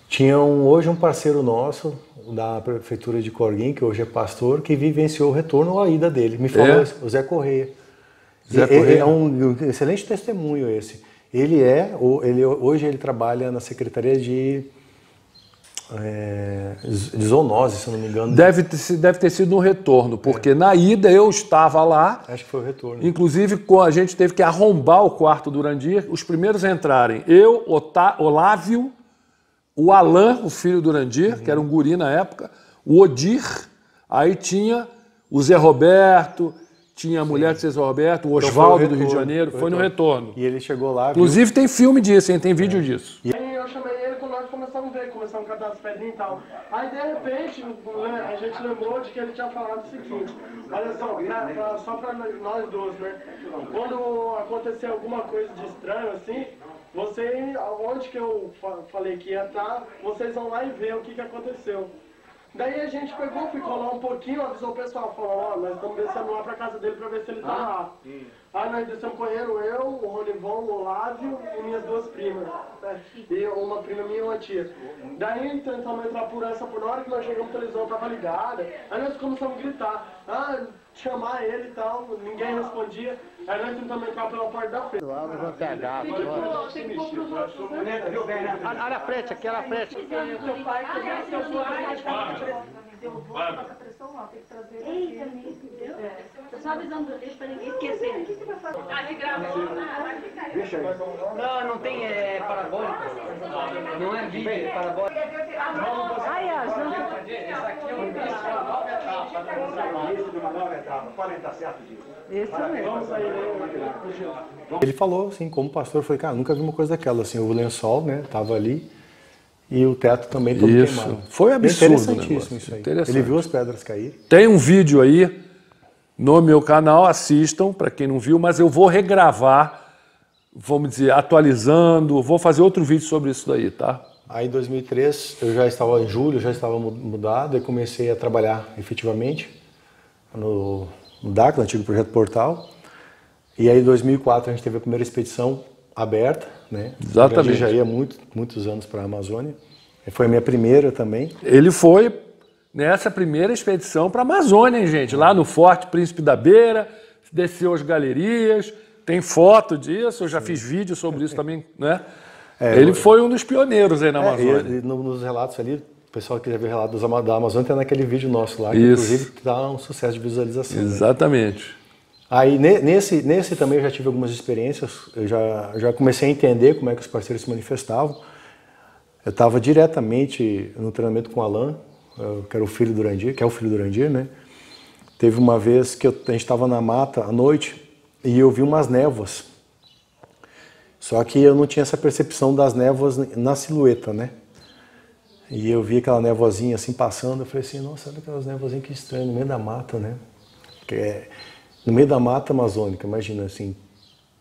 Speaker 2: Tinha hoje um parceiro nosso, da prefeitura de Corguim, que hoje é pastor, que vivenciou o retorno ou a ida dele. Me falou, o Zé Correia. Zé Correia é um excelente testemunho esse. Hoje ele trabalha na Secretaria de zoonose, se eu não me engano.
Speaker 1: Deve ter sido um retorno, porque na ida eu estava lá.
Speaker 2: Acho que foi o retorno.
Speaker 1: Inclusive, a gente teve que arrombar o quarto do Urandir, os primeiros a entrarem. Eu, Olávio, o Alain, o filho do Urandir, que era um guri na época, o Odir, aí tinha o Zé Roberto, tinha a mulher de Zé Roberto, o Oswaldo do Rio de Janeiro, foi no retorno.
Speaker 2: E ele chegou lá...
Speaker 1: Inclusive tem filme disso, hein? Tem vídeo disso.
Speaker 3: Aí eu chamei ele quando nós começamos a ver, começamos a catar as pedrinhas e tal. Aí de repente, a gente lembrou de que ele tinha falado o seguinte, olha só pra nós dois, né? Quando acontecer alguma coisa de estranho assim, onde que eu falei que ia estar, vocês vão lá e ver o que aconteceu. Daí a gente pegou, ficou lá um pouquinho, avisou o pessoal, falou, nós estamos descendo lá pra casa dele pra ver se ele tá lá. Aí nós descemos com ele, eu, o Ronivon, o Olávio e minhas duas primas. Né? E uma prima minha e uma tia. Daí tentamos entrar por na hora que nós chegamos a televisão tava ligada. Aí nós começamos a gritar, chamar ele e tal, ninguém respondia. Aí nós tentamos entrar pela porta da frente.
Speaker 4: Olha a frente, aqui, olha a frente.
Speaker 5: Eu vou colocar a pressão lá, tem que trazer ele aqui. Tô só avisando eles para ninguém esquecer. O que você vai fazer?
Speaker 4: Deixa aí. Não tem parabólico. Não é vídeo, é parabólico.
Speaker 5: Ai,
Speaker 4: Esse aqui é um vídeo de uma nova etapa.
Speaker 6: Isso de uma nova etapa. Podem estar certo disso.
Speaker 5: isso mesmo.
Speaker 2: Ele falou, assim, como pastor, eu falei, cara, nunca vi uma coisa daquela, assim, o lençol, né, tava ali, e o teto também todo queimado.
Speaker 1: Foi absurdo.
Speaker 2: Interessantíssimo isso aí. Ele viu as pedras cair.
Speaker 1: Tem um vídeo aí no meu canal, assistam, para quem não viu, mas eu vou regravar, vamos dizer, atualizando, vou fazer outro vídeo sobre isso daí, tá?
Speaker 2: Aí em 2003, eu já estava em julho, já estava mudado, e comecei a trabalhar efetivamente no DAC, no antigo Projeto Portal. E aí em 2004 a gente teve a primeira expedição aberta, né?
Speaker 1: Exatamente.
Speaker 2: Eu já ia muitos anos para a Amazônia. Foi a minha primeira também.
Speaker 1: Ele foi nessa primeira expedição para a Amazônia, hein, gente? Lá no Forte Príncipe da Beira, desceu as galerias, tem foto disso, eu já fiz vídeo sobre isso também, né? Ele foi um dos pioneiros aí na Amazônia.
Speaker 2: E nos relatos ali, o pessoal que já viu relatos da Amazônia tem naquele vídeo nosso lá, que
Speaker 1: isso.
Speaker 2: Inclusive dá um sucesso de visualização.
Speaker 1: Exatamente.
Speaker 2: Né? Aí nesse também eu já tive algumas experiências, eu já comecei a entender como é que os parceiros se manifestavam. Eu estava diretamente no treinamento com o Alain, que era o filho do Urandir, que é o filho do Urandir, né? Teve uma vez que a gente estava na mata à noite e eu vi umas névoas. Só que eu não tinha essa percepção das névoas na silhueta, né? E eu vi aquela névoazinha assim passando, eu falei assim, nossa, olha aquelas névoazinhas que estranho, no meio da mata, né? No meio da mata amazônica, imagina assim,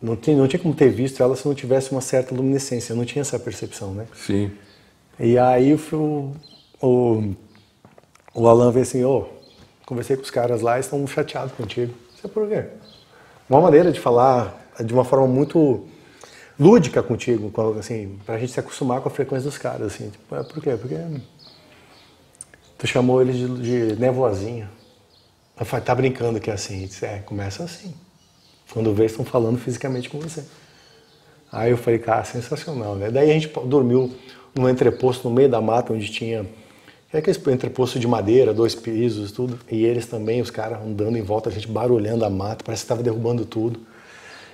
Speaker 2: não tinha como ter visto ela se não tivesse uma certa luminescência, eu não tinha essa percepção, né?
Speaker 1: Sim.
Speaker 2: E aí o Alain veio assim, conversei com os caras lá, eles estão chateados contigo. Isso é por quê? Uma maneira de falar de uma forma muito lúdica contigo, assim, pra gente se acostumar com a frequência dos caras, assim. Tipo, por quê? Porque tu chamou eles de nevoazinha. Eu falei, tá brincando que é assim? Ele disse, começa assim. Quando vê, estão falando fisicamente com você. Aí eu falei, cara, sensacional, né? Daí a gente dormiu num entreposto no meio da mata, onde tinha aquele entreposto de madeira, 2 pisos, tudo. E eles também, os caras andando em volta, a gente barulhando a mata, parece que estava derrubando tudo.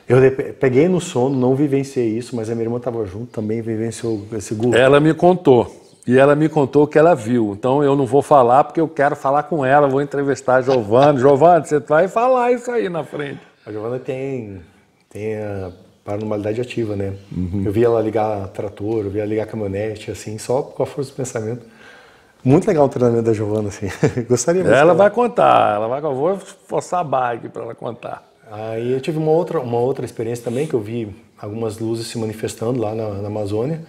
Speaker 2: Eu peguei no sono, não vivenciei isso, mas a minha irmã estava junto, também vivenciou esse grupo.
Speaker 1: Ela me contou. E ela me contou que ela viu. Então eu não vou falar porque eu quero falar com ela, vou entrevistar a Giovana. Giovana, você vai falar isso aí na frente.
Speaker 2: A Giovana tem a paranormalidade ativa, né? Eu vi ela ligar trator, eu vi ela ligar caminhonete, assim, só com a força do pensamento. Muito legal o treinamento da Giovana, assim. Gostaria muito.
Speaker 1: Ela vai contar, eu vou forçar a barra aqui para ela contar.
Speaker 2: Aí eu tive uma outra experiência também, que eu vi algumas luzes se manifestando lá na Amazônia,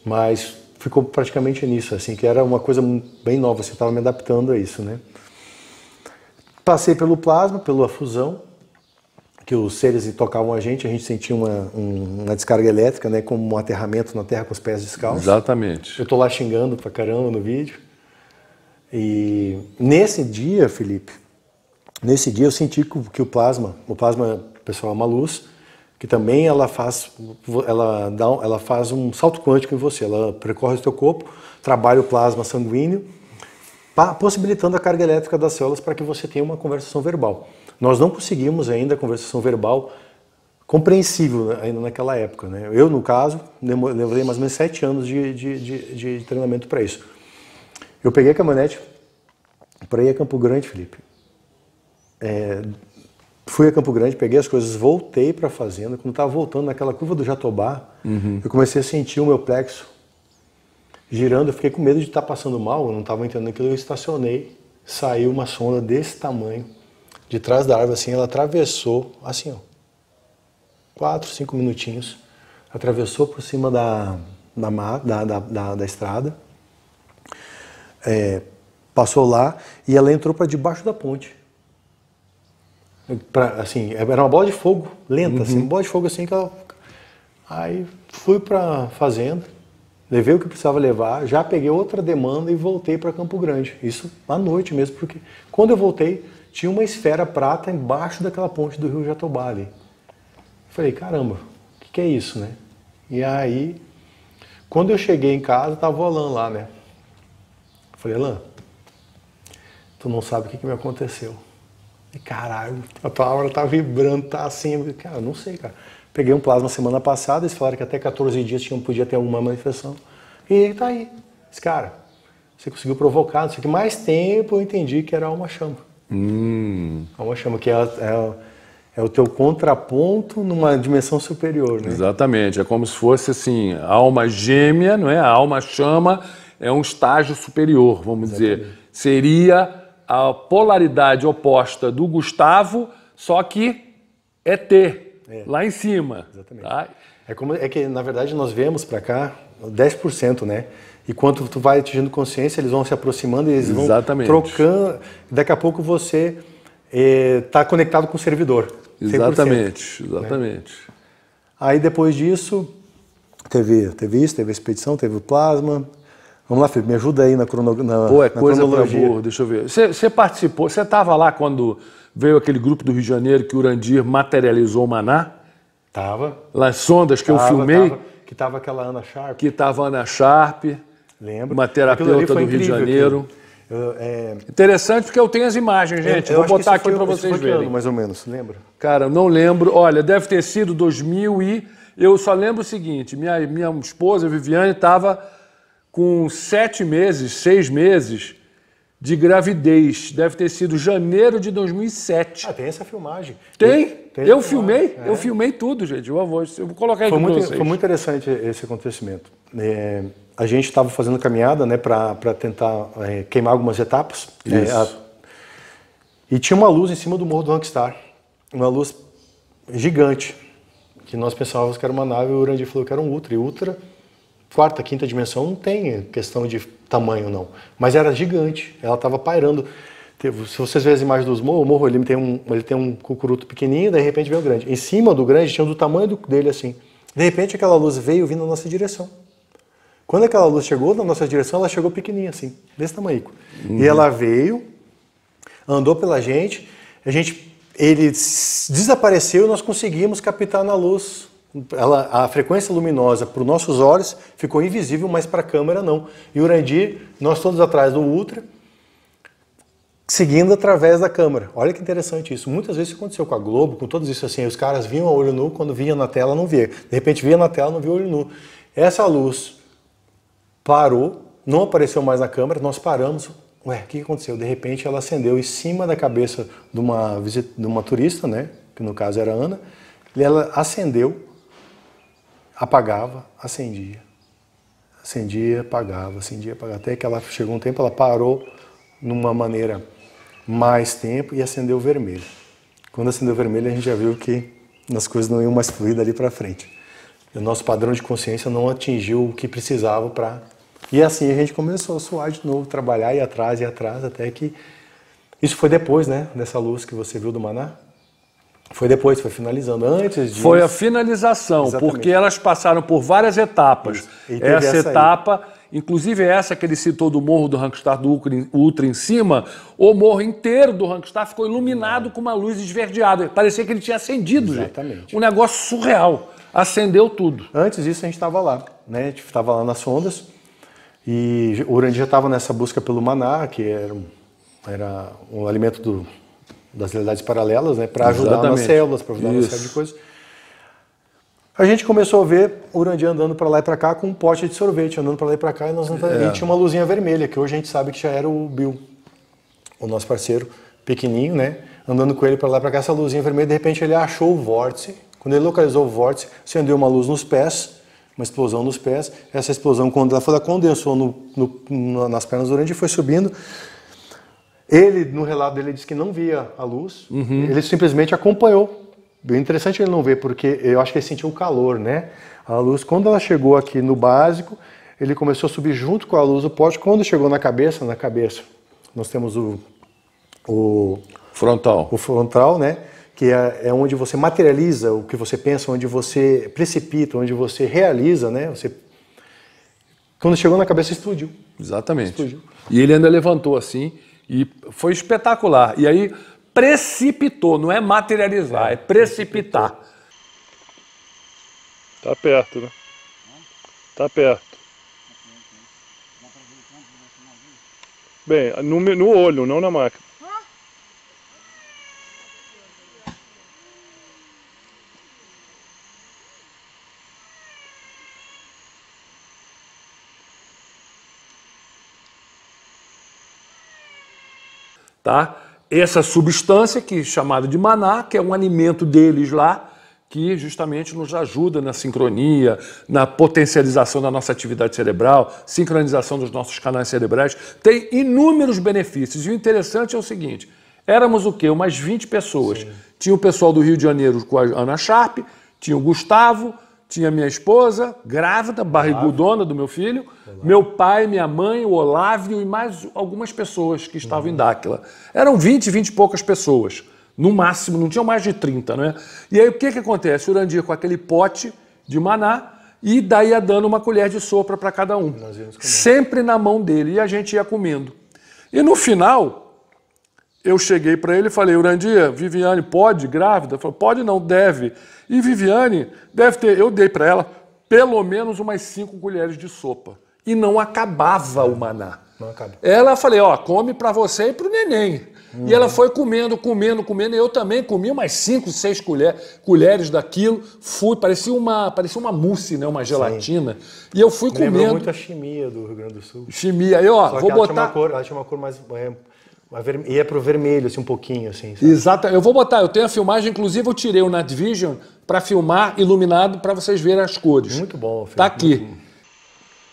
Speaker 2: mas ficou praticamente nisso, assim, que era uma coisa bem nova, assim, eu estava me adaptando a isso, né? Passei pelo plasma, pela fusão, que os seres tocavam a gente sentia uma descarga elétrica, né, como um aterramento na terra com os pés descalços.
Speaker 1: Exatamente.
Speaker 2: Eu tô lá xingando pra caramba no vídeo. E nesse dia, Felipe, eu senti que o plasma, pessoal, é uma luz, que também ela faz um salto quântico em você, ela percorre o teu corpo, trabalha o plasma sanguíneo, possibilitando a carga elétrica das células para que você tenha uma conversação verbal. Nós não conseguimos ainda a conversação verbal compreensível ainda naquela época, né? Eu, no caso, levei mais ou menos 7 anos de treinamento para isso. Eu peguei a caminhonete para ir a Campo Grande, Felipe. Fui a Campo Grande, peguei as coisas, voltei para a fazenda. Quando estava voltando naquela curva do Jatobá, eu comecei a sentir o meu plexo girando. Eu fiquei com medo de estar passando mal, eu não estava entendendo aquilo. Eu estacionei, saiu uma sonda desse tamanho, de trás da árvore, assim, ela atravessou, assim, ó, 4, 5 minutinhos, atravessou por cima da estrada, passou lá e ela entrou para debaixo da ponte. Assim, era uma bola de fogo lenta, assim, uma bola de fogo assim que ela... Aí fui para a fazenda, levei o que precisava levar, já peguei outra demanda e voltei para Campo Grande. Isso à noite mesmo, porque quando eu voltei, tinha uma esfera prata embaixo daquela ponte do rio Jatobá ali. Falei, caramba, o que é isso, né? E aí, quando eu cheguei em casa, tava o Alan lá, né? Falei, Alan, tu não sabe o que me aconteceu. E caralho, a tua aura tá vibrando, tá assim. Cara, não sei, cara. Peguei um plasma semana passada, eles falaram que até 14 dias podia ter alguma manifestação. E tá aí. Esse cara, você conseguiu provocar, não sei o que. Mais tempo eu entendi que era uma chama. Uma chama que é o teu contraponto numa dimensão superior, né?
Speaker 1: Exatamente. É como se fosse assim, a alma gêmea, não é? A alma chama é um estágio superior, vamos dizer. Seria a polaridade oposta do Gustavo, só que lá em cima.
Speaker 2: Exatamente.
Speaker 1: Tá?
Speaker 2: É que, na verdade, nós vemos para cá 10%, né? E quando tu vai atingindo consciência, eles vão se aproximando, eles vão trocando. Daqui a pouco você está conectado com o servidor. 100%,
Speaker 1: exatamente.
Speaker 2: Né? Aí depois disso, teve isso, teve a expedição, teve o plasma. Vamos lá, Felipe, me ajuda aí na cronologia.
Speaker 1: Pô, é coisa pra burro, deixa eu ver. Você participou, você estava lá quando veio aquele grupo do Rio de Janeiro que o Urandir materializou o Maná?
Speaker 2: Tava.
Speaker 1: Las sondas que eu filmei.
Speaker 2: Que tava aquela Ana Sharp.
Speaker 1: Que tava a Ana Sharp.
Speaker 2: Lembro.
Speaker 1: Uma terapeuta do Rio de Janeiro. Interessante porque eu tenho as imagens, gente. Vou botar aqui para vocês verem.
Speaker 2: Mais ou menos, lembra?
Speaker 1: Cara, eu não lembro. Olha, deve ter sido 2000 e... Eu só lembro o seguinte, minha esposa, Viviane, estava com 6 meses de gravidez. Deve ter sido janeiro de 2007.
Speaker 2: Tem essa filmagem.
Speaker 1: Tem eu filmei, eu filmei tudo, gente. Eu vou colocar aqui para vocês.
Speaker 2: Foi muito interessante esse acontecimento. A gente estava fazendo caminhada, né, para tentar queimar algumas etapas. E tinha uma luz em cima do Morro do Rockstar. Uma luz gigante. Que nós pensávamos que era uma nave, o Urandir falou que era um Ultra. E Ultra, 4ª, 5ª dimensão, não tem questão de tamanho, não. Mas era gigante. Ela estava pairando. Se vocês verem as imagens dos morros, o morro ele tem um cucuruto pequenininho, de repente veio o grande. Em cima do grande tinha do tamanho dele assim. De repente aquela luz veio vindo na nossa direção. Quando aquela luz chegou na nossa direção, ela chegou pequenininha assim, desse tamanho. E ela veio, andou pela gente, ele desapareceu e nós conseguimos captar na luz. A frequência luminosa para os nossos olhos ficou invisível, mas para a câmera não. E o Urandir, nós todos atrás do Ultra, seguindo através da câmera. Olha que interessante isso. Muitas vezes isso aconteceu com a Globo, com todos isso assim, os caras viam a olho nu, quando vinha na tela não via. De repente via na tela, não via olho nu. Essa luz parou, não apareceu mais na câmera, nós paramos. Ué, o que aconteceu? De repente ela acendeu em cima da cabeça de uma turista, né? que no caso era a Ana, e ela acendeu, apagava, acendia. Acendia, apagava, até que ela chegou um tempo, ela parou numa maneira mais tempo e acendeu o vermelho. Quando acendeu o vermelho, a gente já viu que as coisas não iam mais fluir dali para frente. O nosso padrão de consciência não atingiu o que precisava para... E assim a gente começou a suar de novo, trabalhar, ir atrás, até que... Isso foi depois, né, dessa luz que você viu do Maná? Foi depois, foi finalizando. Antes disso...
Speaker 1: Foi a finalização, exatamente. Porque elas passaram por várias etapas. Essa etapa, inclusive essa que ele citou do morro do Rankstaff do Ultra em cima, o morro inteiro do Rankstaff ficou iluminado com uma luz esverdeada. Parecia que ele tinha acendido.
Speaker 2: Exatamente.
Speaker 1: Gente. Um negócio surreal. Acendeu tudo.
Speaker 2: Antes disso a gente estava lá, né? A gente estava lá nas sondas e o Urandir já estava nessa busca pelo Maná, que era um alimento das realidades paralelas, né? Para ajudar nas células, para ajudar numa série de coisas. A gente começou a ver o Urandir andando para lá e para cá com um pote de sorvete, andando para lá e para cá, e tinha uma luzinha vermelha, que hoje a gente sabe que já era o Bill, o nosso parceiro pequenininho, né? Andando com ele para lá e para cá, essa luzinha vermelha, de repente ele achou o vórtice. Quando ele localizou o vórtice, acendeu uma luz nos pés, uma explosão nos pés. Essa explosão, quando ela condensou nas pernas do Urandir, foi subindo. Ele, no relato dele, disse que não via a luz, ele simplesmente acompanhou. Bem interessante ele não ver, porque eu acho que ele sentiu o calor, né? A luz, quando ela chegou aqui no básico, ele começou a subir junto com a luz o pote. Quando chegou na cabeça, nós temos o frontal, né? Que é onde você materializa o que você pensa, onde você precipita, onde você realiza, né? Quando chegou na cabeça, explodiu.
Speaker 1: Exatamente. Explodiu. E ele ainda levantou assim, e foi espetacular. E aí precipitou, não é materializar, é precipitar.
Speaker 7: Tá perto, né? Tá perto. Bem, no olho, não na máquina.
Speaker 1: Tá? Essa substância que é chamada de maná, que é um alimento deles lá, que justamente nos ajuda na sincronia, na potencialização da nossa atividade cerebral, sincronização dos nossos canais cerebrais, tem inúmeros benefícios. E o interessante é o seguinte, éramos o quê? Umas 20 pessoas. Sim. Tinha o pessoal do Rio de Janeiro com a Ana Sharp, tinha o Gustavo, tinha minha esposa, grávida, barrigudona do meu filho, meu pai, minha mãe, o Olávio e mais algumas pessoas que estavam em Dáquila. Eram 20 e poucas pessoas, no máximo, não tinham mais de 30, né? E aí o que acontece? O Urandir com aquele pote de maná e daí ia dando uma colher de sopa para cada um. Sempre na mão dele e a gente ia comendo. E no final, eu cheguei para ele e falei, Urandir, Viviane pode, grávida? Ele falou, pode não, deve. E Viviane deve ter, eu dei para ela pelo menos umas 5 colheres de sopa. E não acabava o maná.
Speaker 2: Não acaba.
Speaker 1: Ela, falei, ó, come para você e para o neném. E ela foi comendo, e eu também comi umas 5, 6 colheres daquilo. Parecia uma mousse, né, uma gelatina. Sim. E eu fui comendo.
Speaker 2: Lembrou muito a chimia do Rio Grande do Sul.
Speaker 1: Chimia. Aí, ó, vou botar...
Speaker 2: Ela tinha uma cor mais... ia pro vermelho, assim, um pouquinho, assim. Sabe?
Speaker 1: Exato. Eu vou botar, eu tenho a filmagem, inclusive eu tirei o Night Vision para filmar iluminado para vocês verem as cores.
Speaker 2: Muito bom. Filho.
Speaker 1: Tá aqui.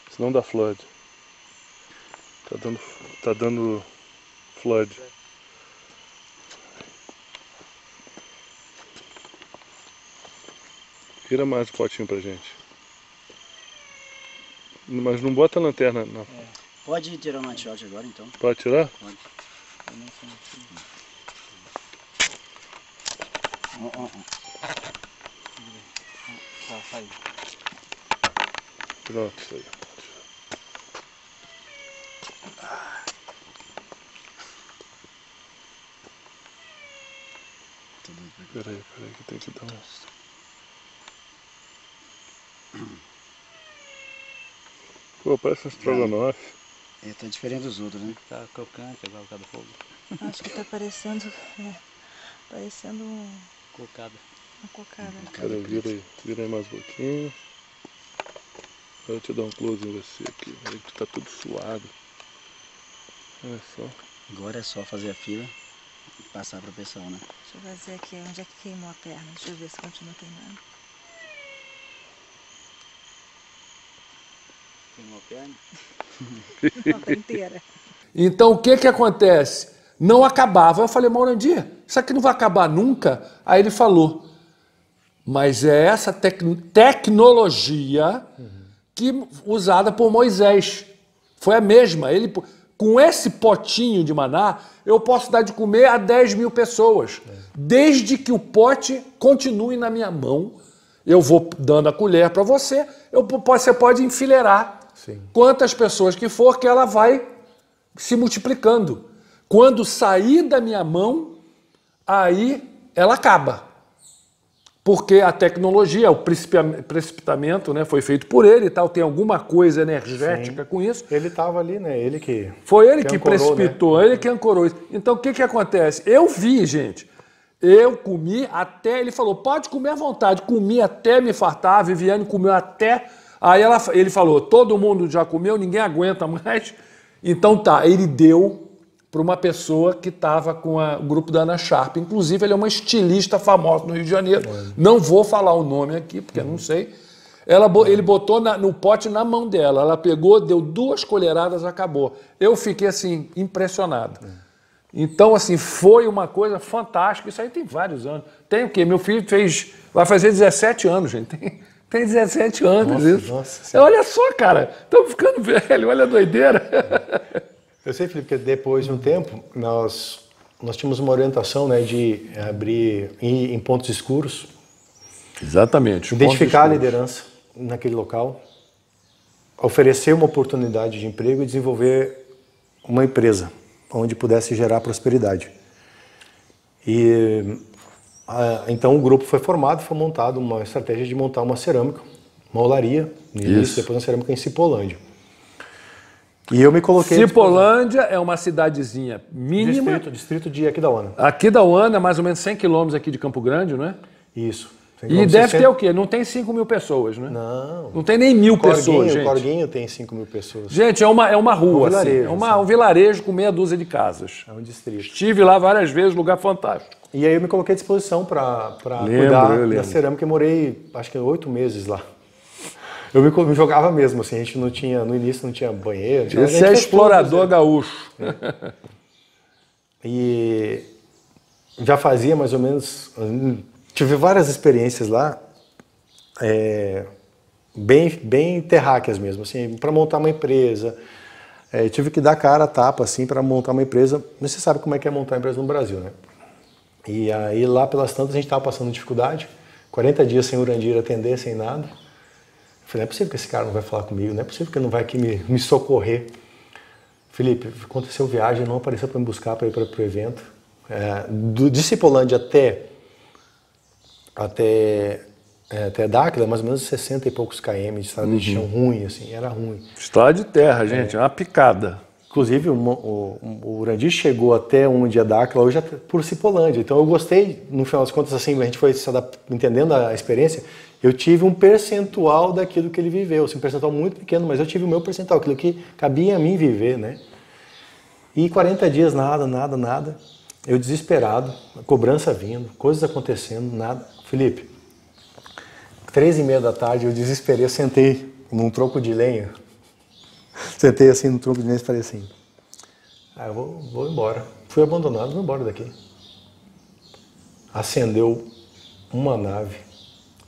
Speaker 7: Senão dá flood. Tá dando flood. Tira mais o potinho pra gente. Mas não bota a lanterna, não.
Speaker 8: Pode tirar o night shot agora, então.
Speaker 7: Pode tirar?
Speaker 8: Pode. Tá, saiu.
Speaker 7: Pronto, isso aí. Peraí, que tem que dar uns... Pô, parece um estrogonofe.
Speaker 8: Tá diferente dos outros, né?
Speaker 4: Tá crocante agora, cada fogo.
Speaker 5: Acho que tá parecendo
Speaker 4: Cocada.
Speaker 5: uma cocada.
Speaker 7: Peraí, vira aí mais um pouquinho. Agora eu te dar um close em você aqui. Aí que tá tudo suado. Olha só.
Speaker 8: Agora é só fazer a fila passar para o pessoal, né?
Speaker 9: Deixa eu fazer aqui, onde é que queimou a perna? Deixa eu ver se continua queimando.
Speaker 8: Queimou a perna?
Speaker 9: Não, tá inteira.
Speaker 1: Então, o que que acontece? Não acabava. Eu falei, Morandi, isso aqui não vai acabar nunca? Aí ele falou, mas é essa tecnologia que usada por Moisés. Foi a mesma. Ele, com esse potinho de maná, eu posso dar de comer a 10 mil pessoas. Desde que o pote continue na minha mão, eu vou dando a colher para você, você pode enfileirar quantas pessoas que for, que ela vai se multiplicando. Quando sair da minha mão, aí ela acaba. Porque a tecnologia, o precipitamento, né, foi feito por ele e tal, tem alguma coisa energética com isso.
Speaker 2: Ele estava ali, né? Ele que...
Speaker 1: Foi ele que
Speaker 2: ancorou,
Speaker 1: precipitou,
Speaker 2: né?
Speaker 1: ele que ancorou isso. Então, o que que acontece? Eu vi, gente, eu comi até... Ele falou, pode comer à vontade. Comi até me fartar, a Viviane comeu até... Aí ele falou, todo mundo já comeu, ninguém aguenta mais. Então tá, ele deu para uma pessoa que estava com o grupo da Ana Sharp. Inclusive, ele é uma estilista famosa no Rio de Janeiro. Não vou falar o nome aqui, porque não sei. Ele botou no pote na mão dela. Ela pegou, deu 2 colheradas, acabou. Eu fiquei, assim, impressionado. Então, assim, foi uma coisa fantástica. Isso aí tem vários anos. Tem o quê? Meu filho vai fazer 17 anos, gente. Tem 17 anos isso.
Speaker 2: Nossa,
Speaker 1: olha só, cara. Estamos ficando velho, olha a doideira.
Speaker 2: Eu sei, Felipe, que depois de um tempo, nós tínhamos uma orientação, né, de abrir em pontos escuros.
Speaker 1: Exatamente.
Speaker 2: Identificar a liderança naquele local, oferecer uma oportunidade de emprego e desenvolver uma empresa onde pudesse gerar prosperidade. Então o grupo foi formado, foi montado uma estratégia de montar uma cerâmica, uma olaria, no início, depois uma cerâmica em Cipolândia. E eu me coloquei...
Speaker 1: Cipolândia é uma cidadezinha mínima.
Speaker 2: Distrito de Aquidauana.
Speaker 1: Aquidauana é mais ou menos 100 quilômetros aqui de Campo Grande, não é?
Speaker 2: Isso.
Speaker 1: E deve ter o quê? Não tem 5 mil pessoas, né?
Speaker 2: Não.
Speaker 1: Não tem nem 1000 pessoas, gente.
Speaker 2: O Corguinho tem 5 mil pessoas.
Speaker 1: Gente, é uma rua,
Speaker 2: um vilarejo,
Speaker 1: assim. Um vilarejo com meia dúzia de casas.
Speaker 2: É um distrito.
Speaker 1: Estive lá várias vezes, lugar fantástico.
Speaker 2: E aí eu me coloquei à disposição para cuidar da cerâmica e morei, acho que 8 meses lá. Eu me jogava mesmo, assim, a gente não tinha, no início não tinha banheiro.
Speaker 1: Esse é explorador gaúcho.
Speaker 2: E já fazia mais ou menos, tive várias experiências lá, bem terráqueas mesmo, assim, para montar uma empresa. Tive que dar cara a tapa, assim, para montar uma empresa. Você sabe como é que é montar uma empresa no Brasil, né? E aí lá pelas tantas a gente estava passando dificuldade, 40 dias sem Urandir atender, sem nada. Falei, não é possível que esse cara não vai falar comigo, não é possível que ele não vai aqui me socorrer. Felipe, aconteceu viagem, não apareceu para me buscar para ir para o evento. De Cipolândia até Dáquila, mais ou menos 60 e poucos km de estrada de chão ruim, assim, era ruim.
Speaker 1: Estrada de terra, gente, é uma picada.
Speaker 2: Inclusive, o Urandir chegou até onde é Dáquila hoje por Cipolândia. Então eu gostei, no final das contas, assim, a gente foi entendendo a experiência. Eu tive um percentual daquilo que ele viveu, assim, um percentual muito pequeno, mas eu tive o meu percentual, aquilo que cabia a mim viver, né? E 40 dias, nada. Eu desesperado, a cobrança vindo, coisas acontecendo, nada. Felipe, 3h30 da tarde, eu desesperei, eu sentei num tronco de lenha. Sentei assim no tronco de lenha e falei assim, eu vou embora. Fui abandonado, vou embora daqui. Acendeu uma nave,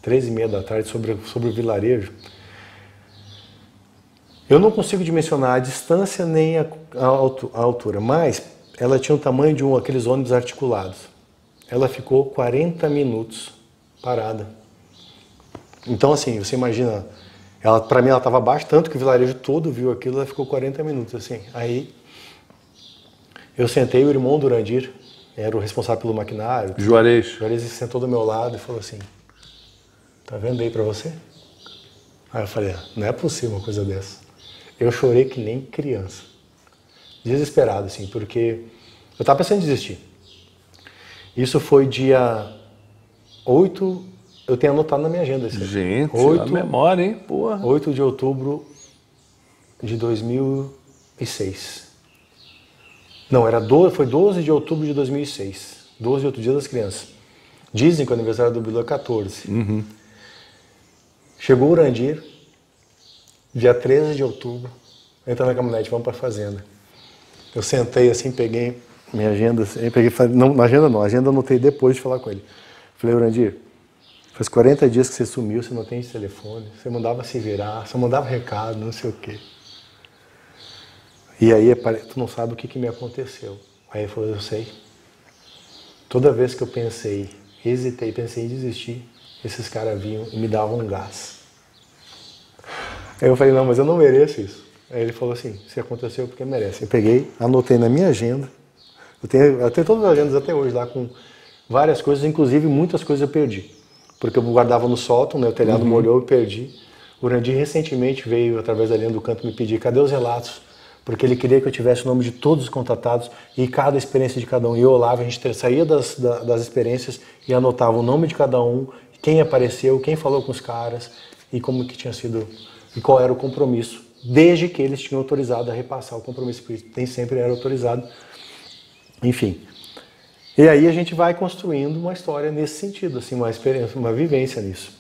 Speaker 2: 3h30 da tarde, sobre o vilarejo. Eu não consigo dimensionar a distância nem a altura, mas ela tinha o tamanho de aqueles ônibus articulados. Ela ficou 40 minutos parada. Então, assim, você imagina, para mim ela estava abaixo, tanto que o vilarejo todo viu aquilo, ela ficou 40 minutos, assim. Aí eu sentei, o irmão do Urandir, era o responsável pelo maquinário.
Speaker 1: Juarez.
Speaker 2: Juarez sentou do meu lado e falou assim, tá vendo aí para você? Aí eu falei, não é possível uma coisa dessa. Eu chorei que nem criança. Desesperado, assim, porque eu estava pensando em desistir. Isso foi dia 8, eu tenho anotado na minha agenda.
Speaker 1: Gente, a memória, hein? Porra.
Speaker 2: 8 de outubro de 2006. Não, foi 12 de outubro de 2006. 12 de outubro, Dia das Crianças. Dizem que o aniversário do Bilu é 14. Chegou o Urandir, dia 13 de outubro, entra na caminhonete, vamos para a fazenda. Eu sentei assim, peguei minha agenda, não, na agenda não, a agenda anotei depois de falar com ele. Falei, Urandir, faz 40 dias que você sumiu, você não tem esse telefone, você mandava se virar, você mandava recado, não sei o quê. E aí, tu não sabe o que me aconteceu. Aí ele falou, eu sei. Toda vez que eu hesitei, pensei em desistir, esses caras vinham e me davam um gás. Aí eu falei, não, mas eu não mereço isso. Aí ele falou assim, se aconteceu porque merece. Eu peguei, anotei na minha agenda, eu tenho todas as agendas até hoje lá com várias coisas, inclusive muitas coisas eu perdi. Porque eu guardava no sótão, né, o telhado molhou e perdi. O Urandir recentemente veio, através da linha do canto, me pedir, cadê os relatos? Porque ele queria que eu tivesse o nome de todos os contratados e cada experiência de cada um. E eu olhava, a gente saía das experiências e anotava o nome de cada um, quem apareceu, quem falou com os caras e como que tinha sido, e qual era o compromisso, desde que eles tinham autorizado a repassar o compromisso, porque nem sempre era autorizado. Enfim. E aí a gente vai construindo uma história nesse sentido, assim, uma experiência, uma vivência nisso.